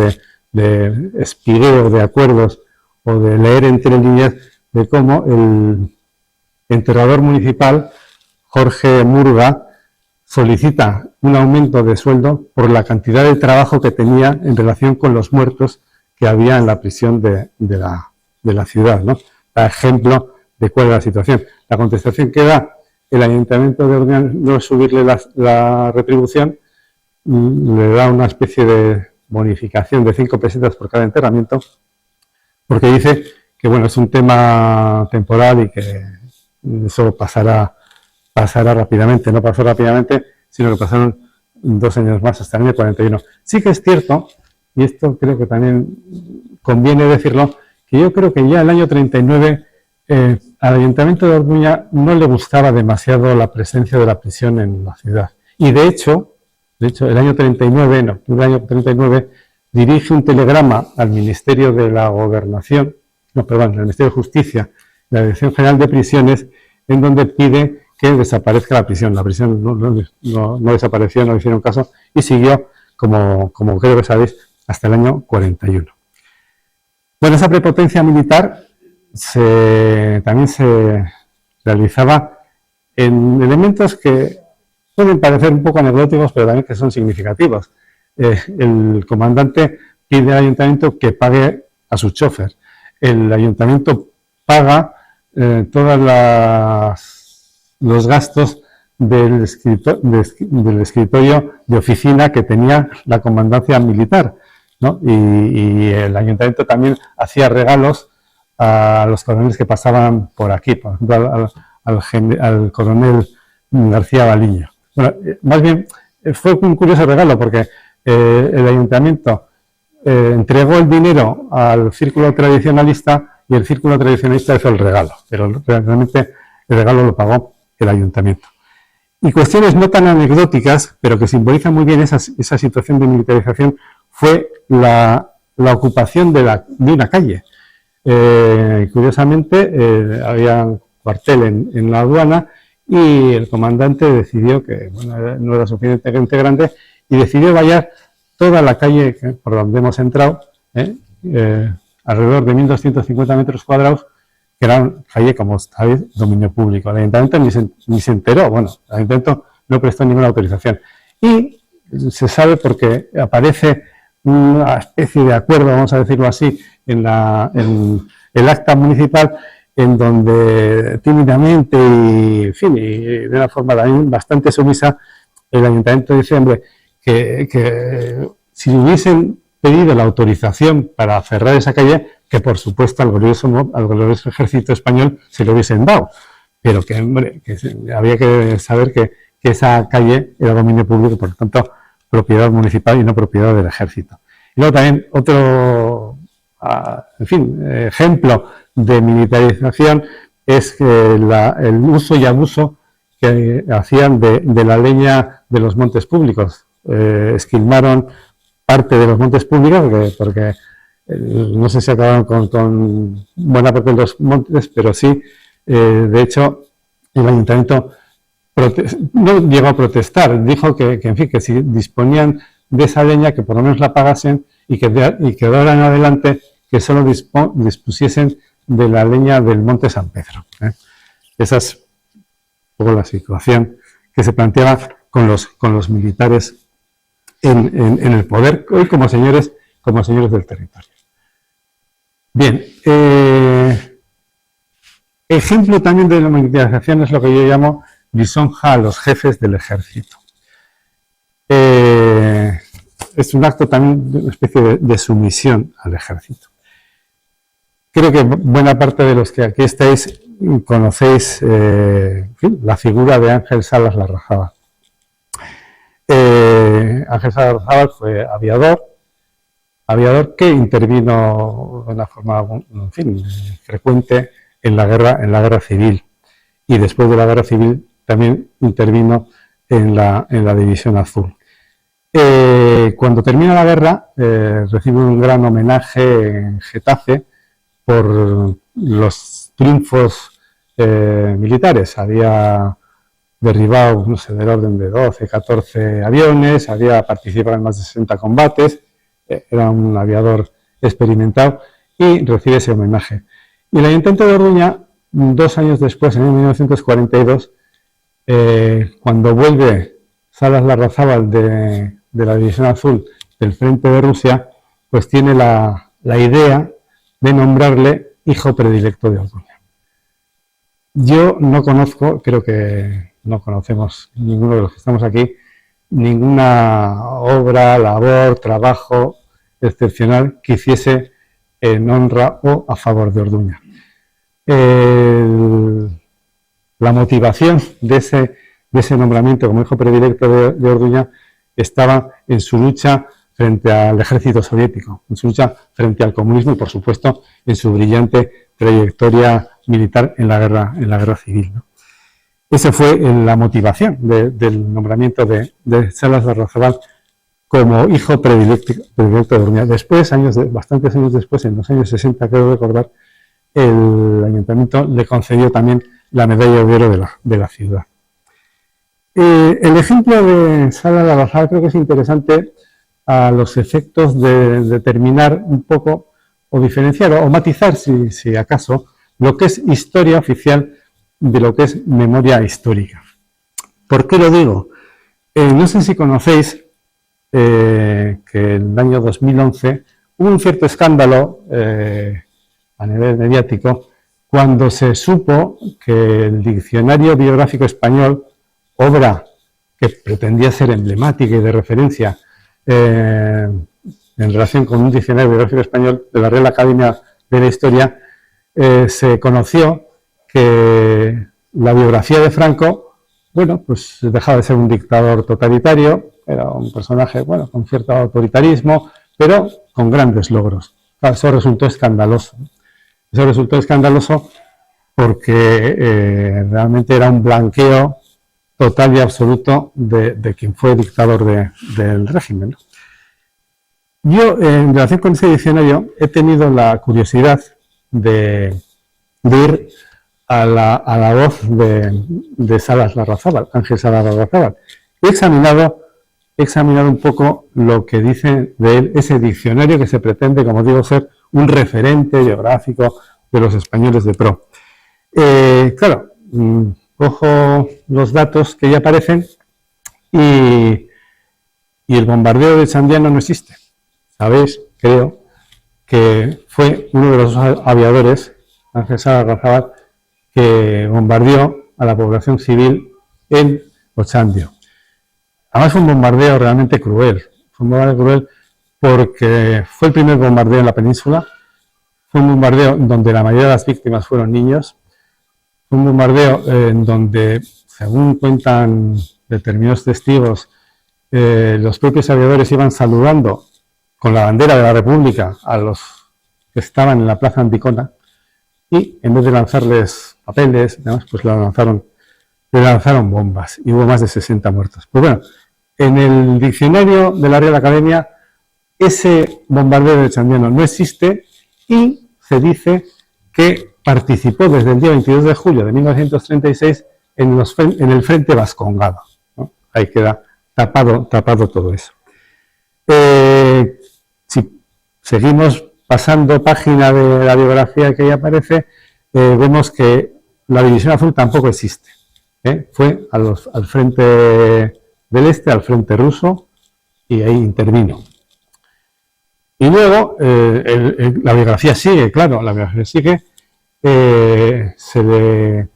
de espigueo de acuerdos o de leer entre líneas, de cómo el enterrador municipal, Jorge Murga, solicita un aumento de sueldo por la cantidad de trabajo que tenía en relación con los muertos que había en la prisión de la ciudad, ¿no? Da ejemplo de cuál es la situación. La contestación que da el Ayuntamiento de Ordeña no es subirle la retribución, le da una especie de bonificación de 5 pesetas por cada enterramiento, porque dice que bueno, es un tema temporal y que eso pasará rápidamente. No pasó rápidamente, sino que pasaron 2 años más hasta el año 41. Sí que es cierto, y esto creo que también conviene decirlo, que yo creo que ya el año 39 al Ayuntamiento de Orduña no le gustaba demasiado la presencia de la prisión en la ciudad. Y de hecho el año 39, en octubre del año 39, dirige un telegrama al Ministerio de la Gobernación, al Ministerio de Justicia, la Dirección General de Prisiones, en donde pide que desaparezca la prisión. La prisión no desapareció, no le hicieron caso y siguió, como creo que sabéis, hasta el año 41. Bueno, esa prepotencia militar también se realizaba en elementos que pueden parecer un poco anecdóticos, pero también que son significativos. El comandante pide al ayuntamiento que pague a su chofer. El ayuntamiento paga todos los gastos del escritorio de oficina que tenía la comandancia militar, ¿no? Y el ayuntamiento también hacía regalos a los coroneles que pasaban por aquí, por ejemplo al coronel García Valiño. Bueno, más bien fue un curioso regalo porque el ayuntamiento entregó el dinero al círculo tradicionalista y el círculo tradicionalista hizo el regalo, pero realmente el regalo lo pagó el ayuntamiento. Y cuestiones no tan anecdóticas, pero que simbolizan muy bien esa situación de militarización, fue la ocupación de una calle. Curiosamente, había un cuartel en la aduana y el comandante decidió que no era suficientemente grande y decidió vallar toda la calle por donde hemos entrado, alrededor de 1.250 metros cuadrados, que era una calle, como sabéis, dominio público. El ayuntamiento ni se enteró, el ayuntamiento no prestó ninguna autorización. Y se sabe porque aparece una especie de acuerdo, vamos a decirlo así, en el acta municipal, en donde tímidamente y de una forma también bastante sumisa, el ayuntamiento dice, hombre, que si hubiesen pedido la autorización para cerrar esa calle, que por supuesto al glorioso ejército español se lo hubiesen dado, pero que había que saber que esa calle era dominio público, por lo tanto propiedad municipal y no propiedad del ejército. Y luego también otro ejemplo de militarización es el uso y abuso que hacían de la leña de los montes públicos. Esquilmaron parte de los montes públicos porque no sé si acabaron con buena parte de los montes, pero sí, de hecho, el ayuntamiento no llegó a protestar, dijo que si disponían de esa leña, que por lo menos la pagasen y que de ahora en adelante que solo dispusiesen de la leña del Monte San Pedro. Esa es un poco la situación que se planteaba con los militares en el poder, hoy como señores del territorio. Bien, ejemplo también de la militarización es lo que yo llamo lisonja a los jefes del ejército. Es un acto también de una especie de sumisión al ejército. Creo que buena parte de los que aquí estáis conocéis la figura de Ángel Salas Larrazábal. Ángel Salas Larrazábal fue aviador que intervino de una forma frecuente en la guerra civil, y después de la guerra civil también intervino en la División Azul. Cuando termina la guerra, recibe un gran homenaje en Getafe por los triunfos militares. Había derribado, no sé, del orden de 12, 14 aviones, había participado en más de 60 combates, era un aviador experimentado y recibe ese homenaje. Y el Ayuntamiento de Orduña, 2 años después, en 1942, cuando vuelve Salas Larrazábal de la División Azul del Frente de Rusia, pues tiene la idea de nombrarle hijo predilecto de Orduña. Yo no conozco, creo que no conocemos ninguno de los que estamos aquí, ninguna obra, labor, trabajo excepcional que hiciese en honra o a favor de Orduña. La motivación de ese nombramiento como hijo predilecto de Orduña estaba en su lucha frente al ejército soviético, en su lucha frente al comunismo y, por supuesto, en su brillante trayectoria militar en la guerra civil, ¿no? Esa fue la motivación del nombramiento de Salas Larrazábal como hijo predilecto de Orduña. Después, bastantes años después, en los años 60, creo recordar, el ayuntamiento le concedió también la medalla de oro de la ciudad. El ejemplo de Salas Larrazábal creo que es interesante a los efectos de determinar un poco o diferenciar o matizar, si acaso, lo que es historia oficial de lo que es memoria histórica. ¿Por qué lo digo? No sé si conocéis que en el año 2011 hubo un cierto escándalo a nivel mediático cuando se supo que el Diccionario Biográfico Español, obra que pretendía ser emblemática y de referencia en relación con un diccionario biográfico español de la Real Academia de la Historia, se conoció que la biografía de Franco, bueno, pues dejaba de ser un dictador totalitario, era un personaje, bueno, con cierto autoritarismo, pero con grandes logros. Eso resultó escandaloso. Eso resultó escandaloso porque realmente era un blanqueo total y absoluto de quien fue dictador del régimen, ¿no? Yo, en relación con ese diccionario, he tenido la curiosidad de ir a la voz de Salas Larrazábal, Ángel Salas Larrazábal. He examinado un poco lo que dice de él ese diccionario que se pretende, como digo, ser un referente biográfico de los españoles de pro. Claro, cojo los datos que ya aparecen y el bombardeo de Chandiano no existe. Sabéis, creo, que fue uno de los aviadores, Ángel Salas Larrazábal, que bombardeó a la población civil en Ochandio. Además fue un bombardeo realmente cruel. Fue un bombardeo cruel porque fue el primer bombardeo en la península. Fue un bombardeo donde la mayoría de las víctimas fueron niños. Fue un bombardeo en donde, según cuentan determinados testigos, los propios aviadores iban saludando con la bandera de la República a los que estaban en la plaza Anticona y en vez de lanzarles papeles, pues le lanzaron bombas y hubo más de 60 muertos. Pues bueno, en el diccionario de la Real Academia ese bombardeo de Chandiano no existe y se dice que participó desde el día 22 de julio de 1936 en el Frente Vascongado, ¿no? Ahí queda tapado todo eso. Si seguimos pasando página de la biografía que ahí aparece, vemos que la División Azul tampoco existe. Fue al frente del este, al frente ruso, y ahí intervino. Y luego la biografía sigue, claro, la biografía sigue. Se le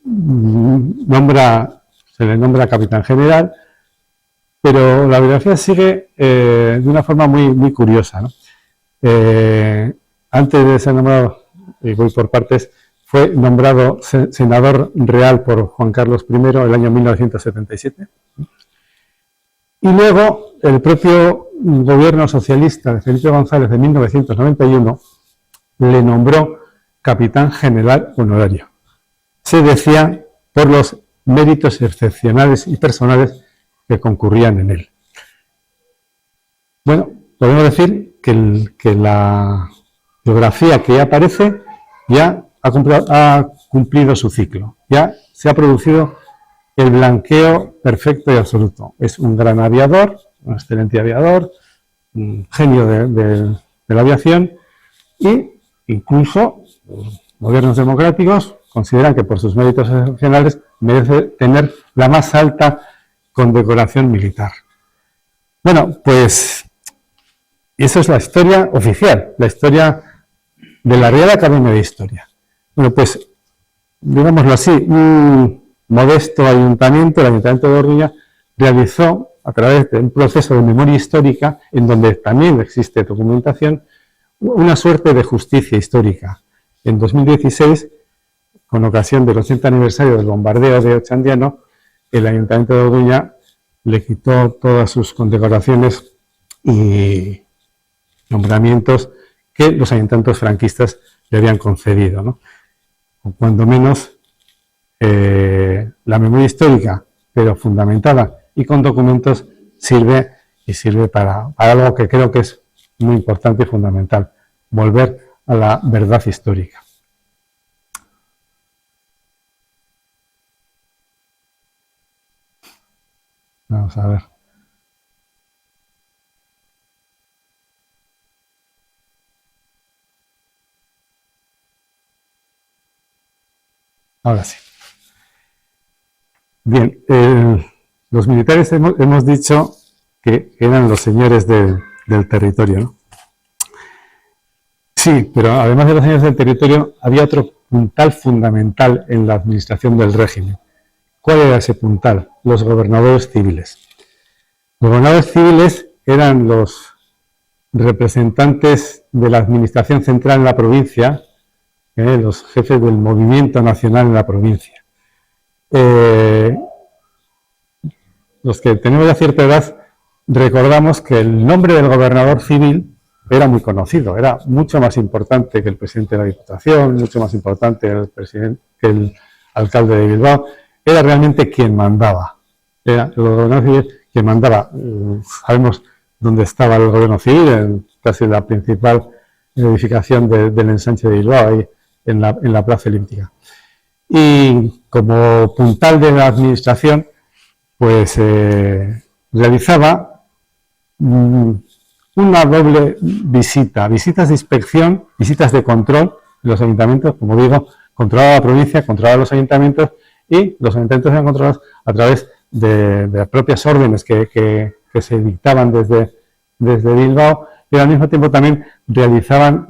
nombra capitán general, pero la biografía sigue de una forma muy curiosa, ¿no? Antes de ser nombrado, y voy por partes, fue nombrado senador real por Juan Carlos I el año 1977. Y luego el propio gobierno socialista de Felipe González de 1991 le nombró capitán general honorario. Se decía por los méritos excepcionales y personales que concurrían en él. Bueno, podemos decir que la biografía que aparece ya ha cumplido su ciclo, ya se ha producido el blanqueo perfecto y absoluto. Es un gran aviador, un excelente aviador, un genio de la aviación, y incluso los gobiernos democráticos consideran que por sus méritos excepcionales merece tener la más alta condecoración militar. Bueno, pues esa es la historia oficial, la historia de la Real Academia de Historia. Bueno, pues, digámoslo así, un modesto ayuntamiento, el Ayuntamiento de Orduña, realizó, a través de un proceso de memoria histórica, en donde también existe documentación, una suerte de justicia histórica. En 2016, con ocasión del 80 aniversario del bombardeo de Otxandiano, el Ayuntamiento de Orduña le quitó todas sus condecoraciones y nombramientos que los ayuntamientos franquistas le habían concedido, ¿no? O cuando menos la memoria histórica, pero fundamentada y con documentos, sirve para algo que creo que es muy importante y fundamental: volver a la verdad histórica. Vamos a ver. Ahora sí. Bien, los militares hemos dicho que eran los señores del territorio, ¿no? Sí, pero además de los señores del territorio, había otro puntal fundamental en la administración del régimen. ¿Cuál era ese puntal? Los gobernadores civiles. Los gobernadores civiles eran los representantes de la administración central en la provincia, los jefes del movimiento nacional en la provincia. Los que tenemos ya cierta edad recordamos que el nombre del gobernador civil era muy conocido, era mucho más importante que el presidente de la Diputación, mucho más importante que el alcalde de Bilbao. Era realmente quien mandaba, era el gobernador civil quien mandaba. Sabemos dónde estaba el gobierno civil, en casi la principal edificación del ensanche de Bilbao, ahí en la plaza elíptica. Y como puntal de la administración, pues realizaba una doble visita: visitas de inspección, visitas de control en los ayuntamientos. Como digo, controlaba la provincia, controlaba los ayuntamientos, y los ayuntamientos eran controlados a través de las propias órdenes que se dictaban desde Bilbao, y al mismo tiempo también realizaban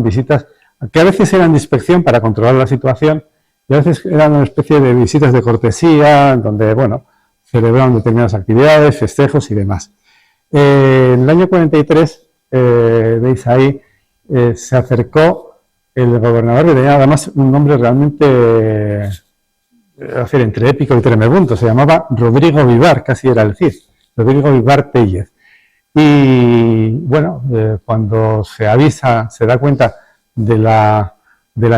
visitas que a veces eran de inspección para controlar la situación, y a veces eran una especie de visitas de cortesía, en donde, bueno, celebraban determinadas actividades, festejos y demás. En el año 43, veis ahí, se acercó el gobernador, que tenía además un nombre realmente entre épico y tremebundo. Se llamaba Rodrigo Vivar, casi era el Cid, Rodrigo Vivar Tellez. Y bueno, cuando se da cuenta de la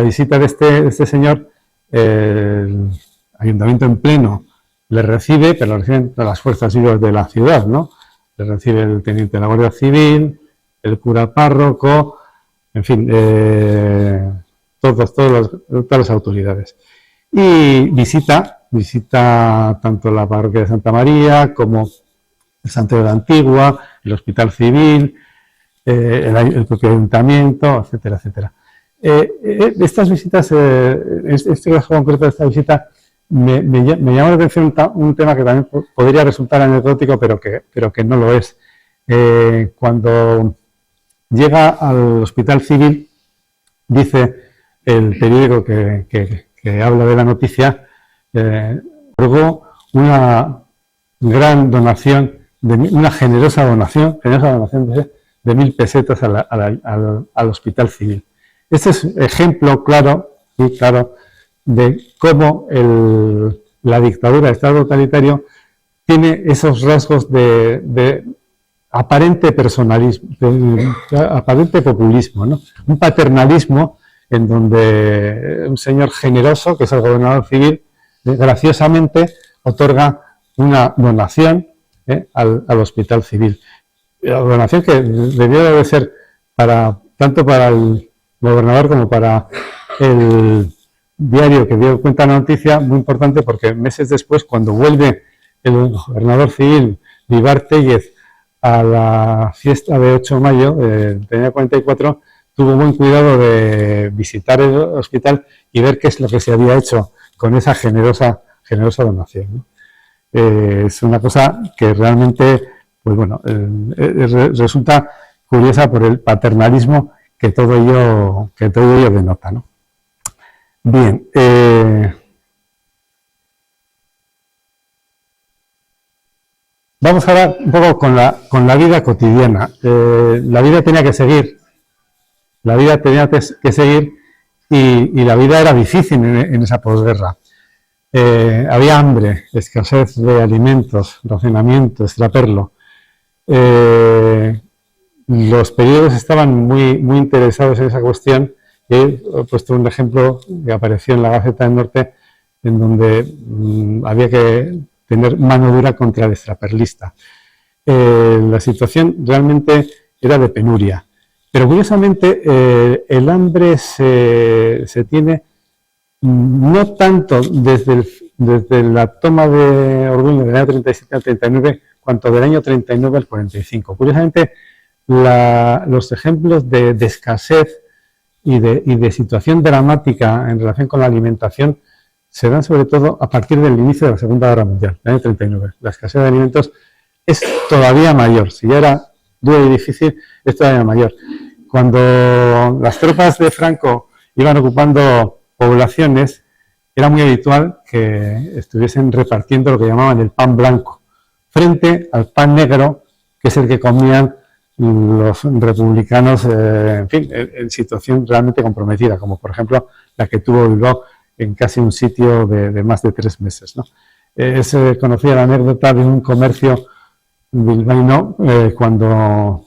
visita de este señor, el ayuntamiento en pleno le recibe, pero lo reciben las fuerzas vivas de la ciudad, ¿no? Le recibe el teniente de la Guardia Civil, el cura párroco, en fin, todas las autoridades. Y visita tanto la parroquia de Santa María como el Santuario de la Antigua, el Hospital Civil, el propio ayuntamiento, etcétera, etcétera. Estas visitas, en este caso concreto de esta visita, me llama la atención un tema que también podría resultar anecdótico, pero que no lo es. Cuando llega al Hospital Civil, dice el periódico que habla de la noticia, otorgó una gran donación, una generosa donación de 1.000 pesetas al Hospital Civil. Este es ejemplo claro, muy claro, de cómo la dictadura, el Estado totalitario, tiene esos rasgos de aparente personalismo, de aparente populismo, ¿no? Un paternalismo en donde un señor generoso, que es el gobernador civil, graciosamente otorga una donación al Hospital Civil. la gobernación que debió de ser tanto para el gobernador como para el diario que dio cuenta de la noticia, muy importante, porque meses después, cuando vuelve el gobernador civil Vivar Téllez a la fiesta de 8 de mayo del año 44, tuvo buen cuidado de visitar el hospital y ver qué es lo que se había hecho con esa generosa donación, ¿no? Es una cosa que realmente, pues bueno, resulta curiosa por el paternalismo que todo ello denota, ¿no? Bien, vamos ahora un poco con la vida cotidiana. La vida tenía que seguir. Y la vida era difícil en esa posguerra. Había hambre, escasez de alimentos, racionamiento, extraperlo. Los periódicos estaban muy interesados en esa cuestión. He puesto un ejemplo que apareció en la Gaceta del Norte, en donde había que tener mano dura contra el extraperlista. La situación realmente era de penuria. Pero curiosamente el hambre se tiene no tanto desde la toma de Orduña del año 37 al 39, cuanto del año 39 al 45. Curiosamente, los ejemplos de escasez y de situación dramática en relación con la alimentación se dan sobre todo a partir del inicio de la Segunda Guerra Mundial, del año 39. La escasez de alimentos es todavía mayor. Si ya era duro y difícil, es todavía mayor. Cuando las tropas de Franco iban ocupando poblaciones, era muy habitual que estuviesen repartiendo lo que llamaban el pan blanco, frente al pan negro, que es el que comían los republicanos, en fin, en situación realmente comprometida, como por ejemplo la que tuvo Bilbao en casi un sitio de más de 3 meses, ¿no? Es conocida la anécdota de un comercio bilbaíno cuando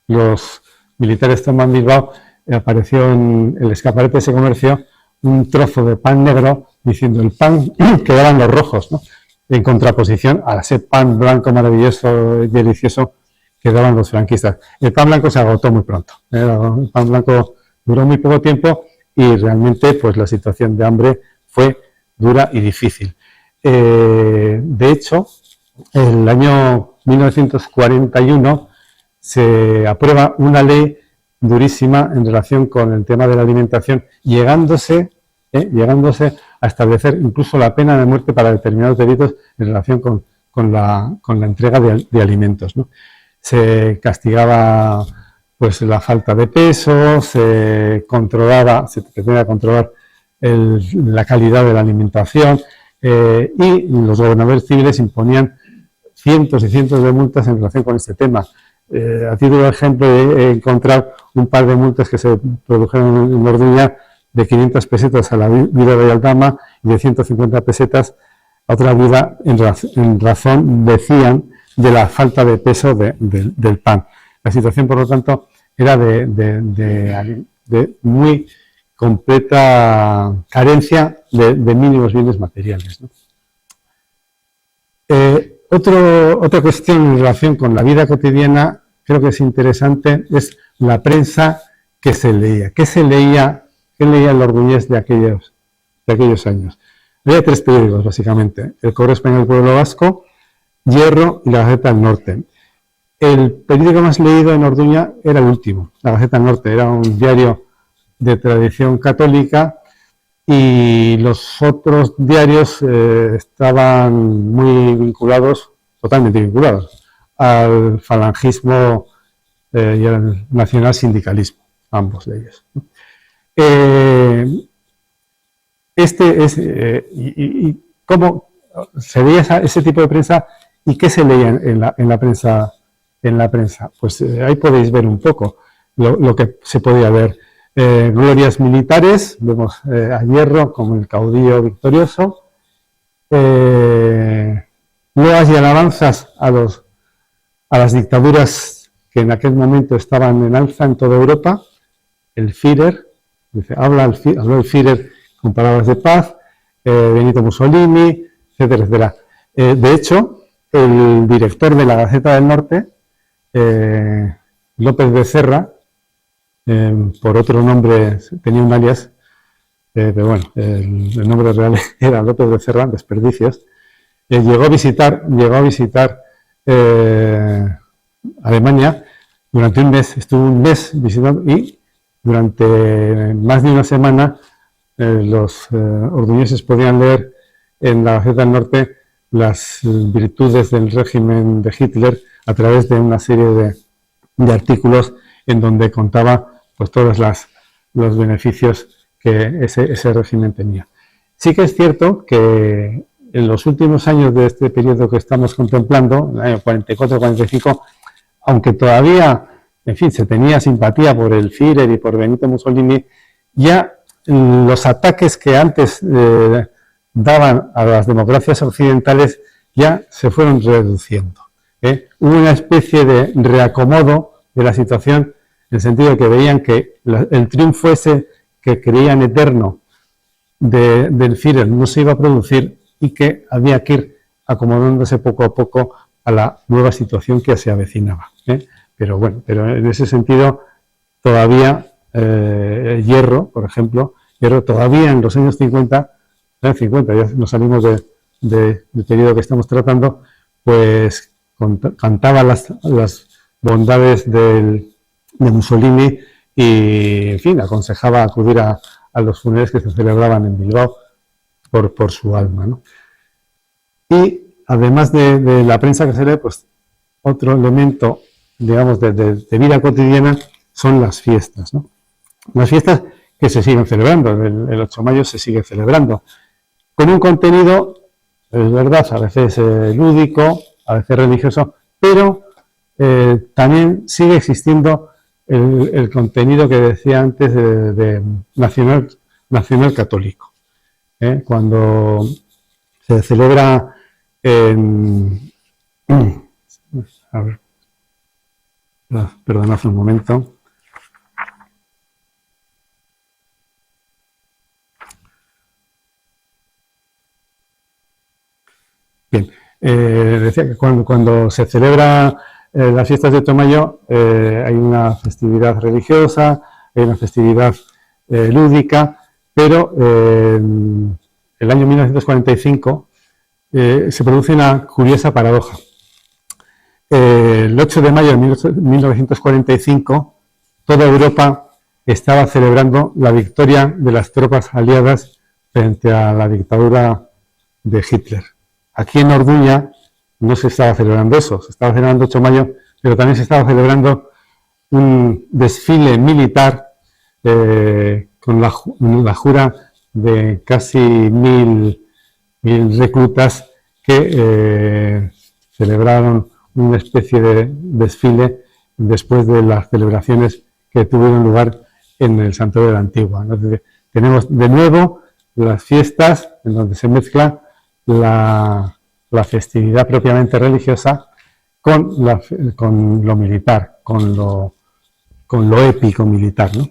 los militares toman Bilbao, apareció en el escaparate de ese comercio un trozo de pan negro diciendo el pan que daban los rojos, ¿no? En contraposición a ese pan blanco maravilloso y delicioso que daban los franquistas. El pan blanco se agotó muy pronto. El pan blanco duró muy poco tiempo y realmente pues la situación de hambre fue dura y difícil. De hecho, en el año 1941 se aprueba una ley durísima en relación con el tema de la alimentación, llegándose a establecer incluso la pena de muerte para determinados delitos en relación con la entrega de alimentos, ¿no? Se castigaba pues la falta de peso, se pretendía controlar la calidad de la alimentación y los gobernadores civiles imponían cientos y cientos de multas en relación con este tema. A título de ejemplo, he encontrado un par de multas que se produjeron en Orduña de 500 pesetas a la viuda de Aldama y de 150 pesetas a otra viuda en razón, decían, de la falta de peso del pan. La situación, por lo tanto, era de muy completa carencia de mínimos bienes materiales, ¿no? Otra cuestión en relación con la vida cotidiana, creo que es interesante, es la prensa que se leía. ¿Qué leía el orduñés de aquellos años? Había 3 periódicos, básicamente: El Correo Español del Pueblo Vasco, Hierro y la Gaceta del Norte. El periódico más leído en Orduña era el último, la Gaceta del Norte. Era un diario de tradición católica y los otros diarios estaban muy vinculados, totalmente vinculados, al falangismo y al nacional sindicalismo, ambos de ellos. ¿Cómo se veía ese tipo de prensa y qué se leía en la prensa? Pues ahí podéis ver un poco lo que se podía ver. Glorias militares, vemos a Hierro como el caudillo victorioso, loas y alabanzas a las dictaduras que en aquel momento estaban en alza en toda Europa. El Führer, habló el Führer con palabras de paz, Benito Mussolini, etcétera, etcétera. De hecho, el director de la Gaceta del Norte López Becerra, por otro nombre, tenía un alias, pero bueno, el nombre real era López Becerra, Desperdicios. Llegó a visitar Alemania durante un mes, estuvo un mes visitando, y durante más de una semana los orduñeses podían leer en la Gaceta del Norte las virtudes del régimen de Hitler a través de una serie de artículos en donde contaba pues todos los beneficios que ese régimen tenía. Sí que es cierto que en los últimos años de este periodo que estamos contemplando, en el año 44-45, aunque todavía, en fin, se tenía simpatía por el Führer y por Benito Mussolini, ya los ataques que antes daban a las democracias occidentales ya se fueron reduciendo. Hubo una especie de reacomodo de la situación, en el sentido de que veían que el triunfo ese que creían eterno del Führer no se iba a producir y que había que ir acomodándose poco a poco a la nueva situación que se avecinaba. Pero bueno, pero en ese sentido todavía Hierro, por ejemplo, Hierro todavía en los años 50, ya nos salimos del periodo que estamos tratando, pues cantaba las bondades de Mussolini y, en fin, aconsejaba acudir a los funerales que se celebraban en Bilbao por su alma, ¿no? Y además de la prensa que se lee, pues otro elemento, digamos, de vida cotidiana son las fiestas, ¿no? Las fiestas que se siguen celebrando, el 8 de mayo se sigue celebrando, con un contenido, es verdad, a veces lúdico, a veces religioso, pero también sigue existiendo el contenido que decía antes de nacional católico. Cuando se celebra a ver, perdonad un momento. Bien, decía que cuando se celebra las fiestas de 8 de mayo hay una festividad religiosa, hay una festividad lúdica, pero el año 1945 se produce una curiosa paradoja. El 8 de mayo de 1945 toda Europa estaba celebrando la victoria de las tropas aliadas frente a la dictadura de Hitler. Aquí en Orduña no se estaba celebrando eso, se estaba celebrando 8 de mayo, pero también se estaba celebrando un desfile militar con la jura de casi 1.000 reclutas que celebraron una especie de desfile después de las celebraciones que tuvieron lugar en el Santuario de la Antigua. Entonces, tenemos de nuevo las fiestas en donde se mezcla la festividad propiamente religiosa con lo militar, con lo épico militar, ¿no?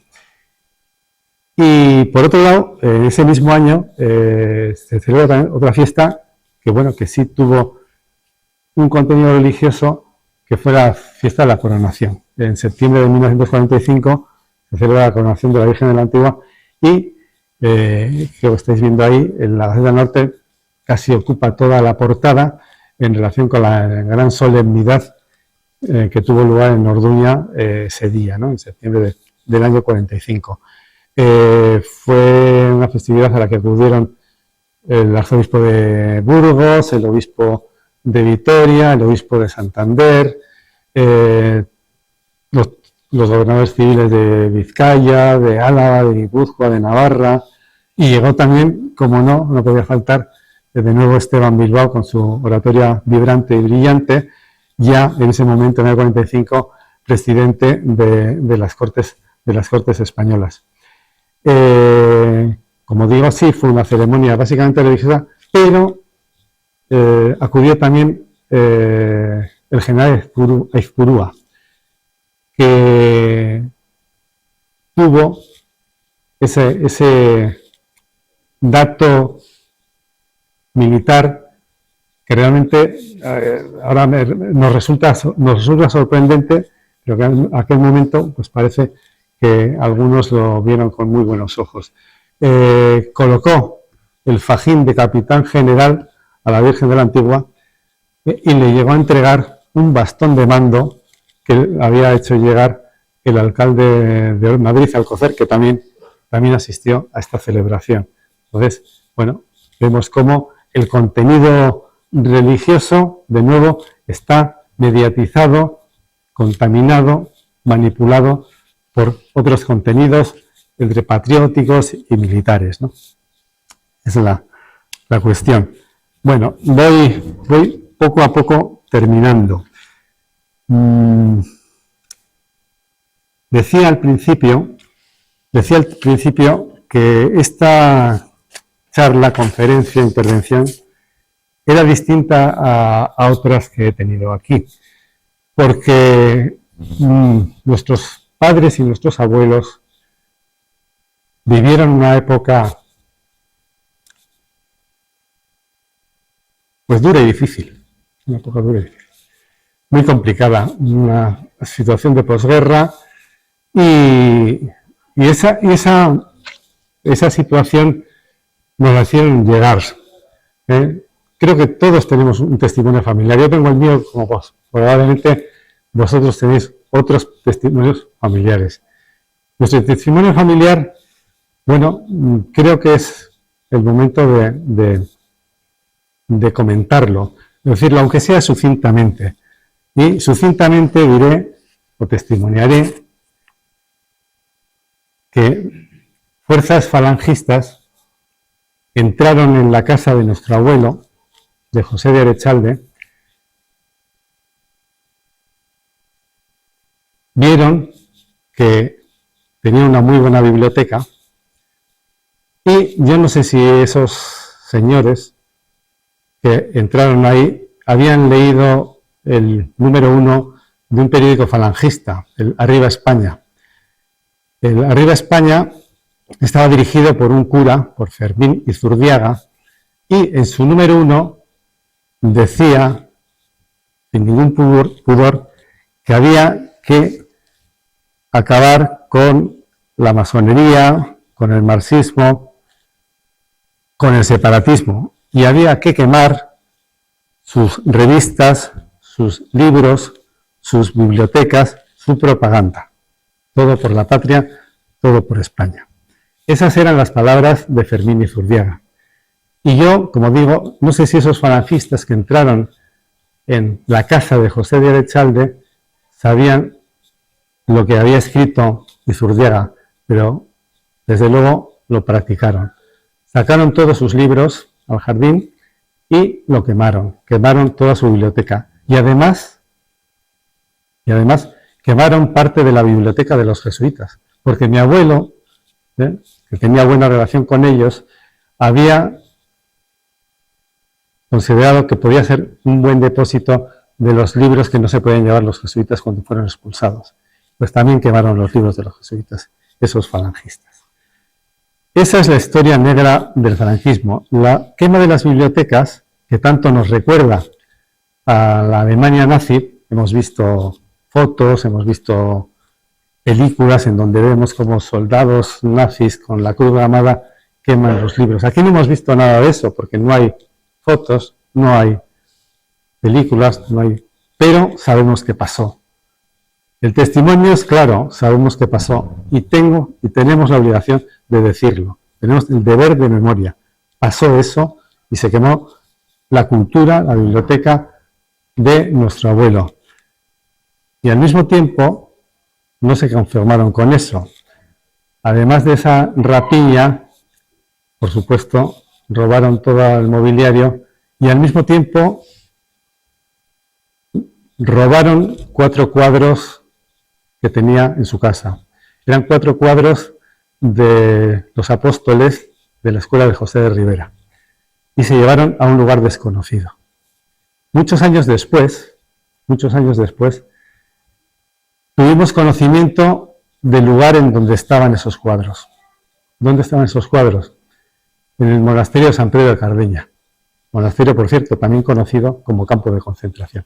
Y por otro lado, en ese mismo año se celebra también otra fiesta que, bueno, que sí tuvo un contenido religioso, que fue la fiesta de la coronación. En septiembre de 1945 se celebra la coronación de la Virgen de la Antigua y, que lo estáis viendo ahí, en la Gaceta del Norte casi ocupa toda la portada en relación con la gran solemnidad que tuvo lugar en Orduña ese día, ¿no? En septiembre del año 45. Fue una festividad a la que acudieron el arzobispo de Burgos, el obispo de Vitoria, el obispo de Santander, los gobernadores civiles de Vizcaya, de Álava, de Guipúzcoa, de Navarra, y llegó también, como no podía faltar, de nuevo Esteban Bilbao con su oratoria vibrante y brillante, ya en ese momento, en el 45, presidente de las Cortes españolas. Como digo, sí, fue una ceremonia básicamente religiosa, pero acudió también el general Aizpurúa, que tuvo ese dato militar realmente ahora nos resulta sorprendente, pero que en aquel momento pues parece que algunos lo vieron con muy buenos ojos. Colocó el fajín de capitán general a la Virgen de la Antigua y le llegó a entregar un bastón de mando que había hecho llegar el alcalde de Madrid, Alcocer, que también asistió a esta celebración. Entonces, bueno, vemos cómo el contenido religioso, de nuevo, está mediatizado, contaminado, manipulado por otros contenidos entre patrióticos y militares, ¿no? Esa es la cuestión. Bueno, voy poco a poco terminando. Decía al principio que esta charla, conferencia, intervención era distinta a otras que he tenido aquí, porque nuestros padres y nuestros abuelos vivieron una época pues dura y difícil, una época dura y difícil, muy complicada, una situación de posguerra y esa situación nos la hicieron llegar. Creo que todos tenemos un testimonio familiar. Yo tengo el mío como vos. Probablemente vosotros tenéis otros testimonios familiares. Nuestro testimonio familiar, bueno, creo que es el momento de comentarlo, de decirlo, aunque sea sucintamente. Y sucintamente diré o testimoniaré que fuerzas falangistas entraron en la casa de nuestro abuelo, de José de Arechalde, vieron que tenía una muy buena biblioteca y yo no sé si esos señores que entraron ahí habían leído el número 1 de un periódico falangista, el Arriba España. El Arriba España estaba dirigido por un cura, por Fermín Izurdiaga, y en su número 1 decía, sin ningún pudor, que había que acabar con la masonería, con el marxismo, con el separatismo, y había que quemar sus revistas, sus libros, sus bibliotecas, su propaganda. Todo por la patria, todo por España. Esas eran las palabras de Fermín Izurdiaga. Y yo, como digo, no sé si esos falangistas que entraron en la casa de José de Arechalde sabían lo que había escrito Izurdiaga, pero desde luego lo practicaron. Sacaron todos sus libros al jardín y lo quemaron toda su biblioteca. Y además quemaron parte de la biblioteca de los jesuitas, porque mi abuelo, que tenía buena relación con ellos, había considerado que podía ser un buen depósito de los libros que no se podían llevar los jesuitas cuando fueron expulsados. Pues también quemaron los libros de los jesuitas, esos falangistas. Esa es la historia negra del falangismo. La quema de las bibliotecas, que tanto nos recuerda a la Alemania nazi, hemos visto fotos, hemos visto películas en donde vemos como soldados nazis con la cruz gramada queman los libros. Aquí no hemos visto nada de eso, porque no hay fotos, no hay películas, pero sabemos que pasó. El testimonio es claro, sabemos que pasó y tenemos la obligación de decirlo. Tenemos el deber de memoria. Pasó eso y se quemó la cultura, la biblioteca de nuestro abuelo. Y al mismo tiempo no se conformaron con eso. Además de esa rapiña, por supuesto, robaron todo el mobiliario y al mismo tiempo robaron 4 cuadros que tenía en su casa. Eran 4 cuadros de los apóstoles de la escuela de José de Rivera y se llevaron a un lugar desconocido. Muchos años después, tuvimos conocimiento del lugar en donde estaban esos cuadros. ¿Dónde estaban esos cuadros? En el monasterio de San Pedro de Cardeña. monasterio, por cierto, también conocido como campo de concentración.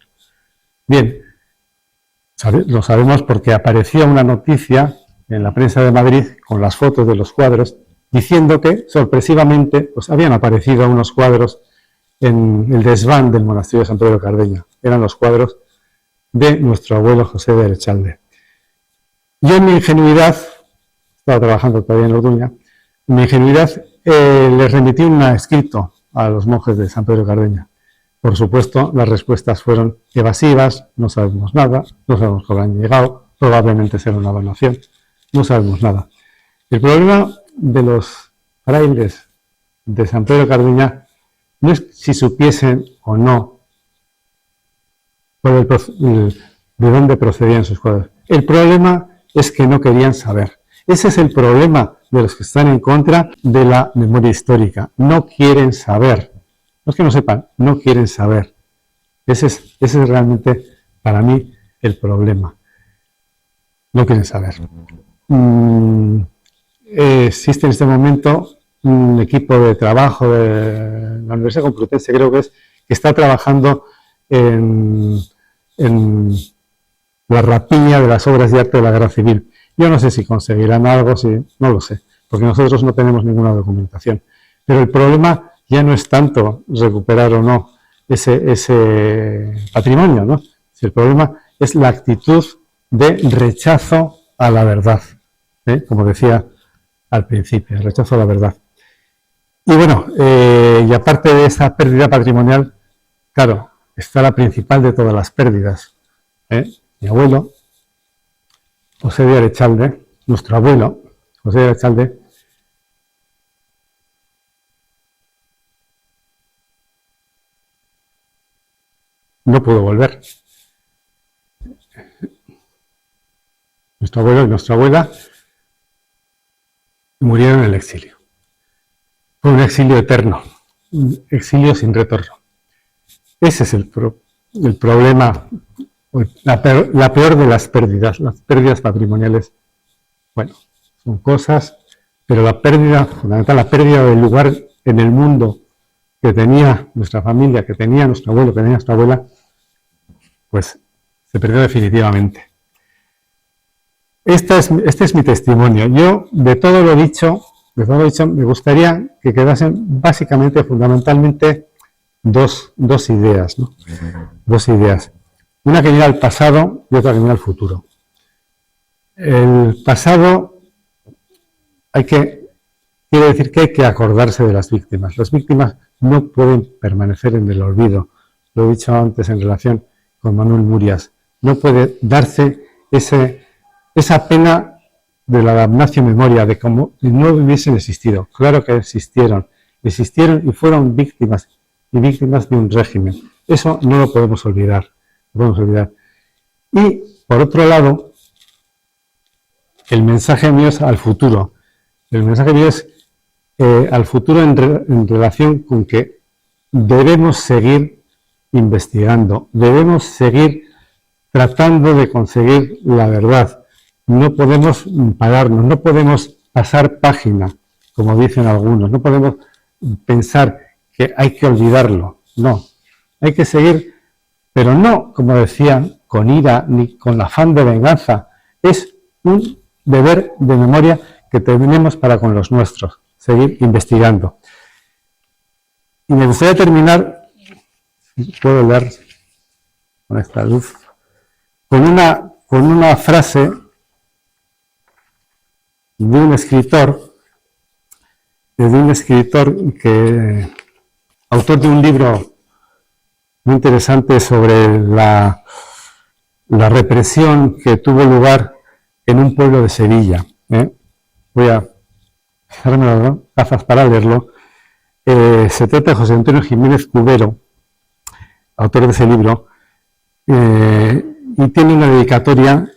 Bien, lo sabemos porque aparecía una noticia en la prensa de Madrid con las fotos de los cuadros diciendo que sorpresivamente pues, habían aparecido unos cuadros en el desván del monasterio de San Pedro de Cardeña. Eran los cuadros de nuestro abuelo José de Erechalde. Yo en mi ingenuidad, estaba trabajando todavía en Orduña, en mi ingenuidad les remití un escrito a los monjes de San Pedro de Cardeña. Por supuesto, las respuestas fueron evasivas, no sabemos nada, no sabemos cómo han llegado, probablemente será una donación, no sabemos nada. El problema de los frailes de San Pedro de Cardeña no es si supiesen o no de dónde procedían sus cuadros. El problema es que no querían saber. Ese es el problema de los que están en contra de la memoria histórica. No quieren saber. No es que no sepan, no quieren saber. Ese es realmente, para mí, el problema. No quieren saber. Existe en este momento un equipo de trabajo de la Universidad Complutense, creo que está trabajando en la rapiña de las obras de arte de la Guerra Civil. Yo no sé si conseguirán algo, no lo sé, porque nosotros no tenemos ninguna documentación. Pero el problema ya no es tanto recuperar o no ese patrimonio, ¿no? El problema es la actitud de rechazo a la verdad, como decía al principio, el rechazo a la verdad. Y bueno, y aparte de esa pérdida patrimonial, claro, está la principal de todas las pérdidas. Mi abuelo, José de Erechalde, nuestro abuelo, José de Erechalde, no pudo volver. Nuestro abuelo y nuestra abuela murieron en el exilio. Fue un exilio eterno, un exilio sin retorno. Ese es el problema, la peor de las pérdidas patrimoniales. Bueno, son cosas, pero la pérdida fundamental, la pérdida del lugar en el mundo que tenía nuestra familia, que tenía nuestro abuelo, que tenía nuestra abuela, pues se perdió definitivamente. Este es mi testimonio. Yo, de todo lo dicho, me gustaría que quedasen básicamente, fundamentalmente, dos ideas, ¿no? Dos ideas. Una que mira al pasado y otra que mira al futuro. El pasado quiere decir que hay que acordarse de las víctimas. Las víctimas no pueden permanecer en el olvido. Lo he dicho antes en relación con Manuel Murias. No puede darse esa pena de la damnatio memoria, de como si no hubiesen existido. Claro que existieron y fueron víctimas, y víctimas de un régimen. Eso no lo podemos olvidar. Y, por otro lado, el mensaje mío es al futuro. El mensaje mío es al futuro en relación con que debemos seguir investigando, debemos seguir tratando de conseguir la verdad. No podemos pararnos, no podemos pasar página, como dicen algunos, no podemos pensar que hay que olvidarlo. No, hay que seguir, pero no, como decían, con ira ni con afán de venganza. Es un deber de memoria que tenemos para con los nuestros, seguir investigando. Y me gustaría terminar, puedo leer con esta luz, con una frase de un escritor autor de un libro muy interesante sobre la represión que tuvo lugar en un pueblo de Sevilla. Voy a dejarme las gafas para leerlo. Se trata de José Antonio Jiménez Cubero, autor de ese libro, y tiene una dedicatoria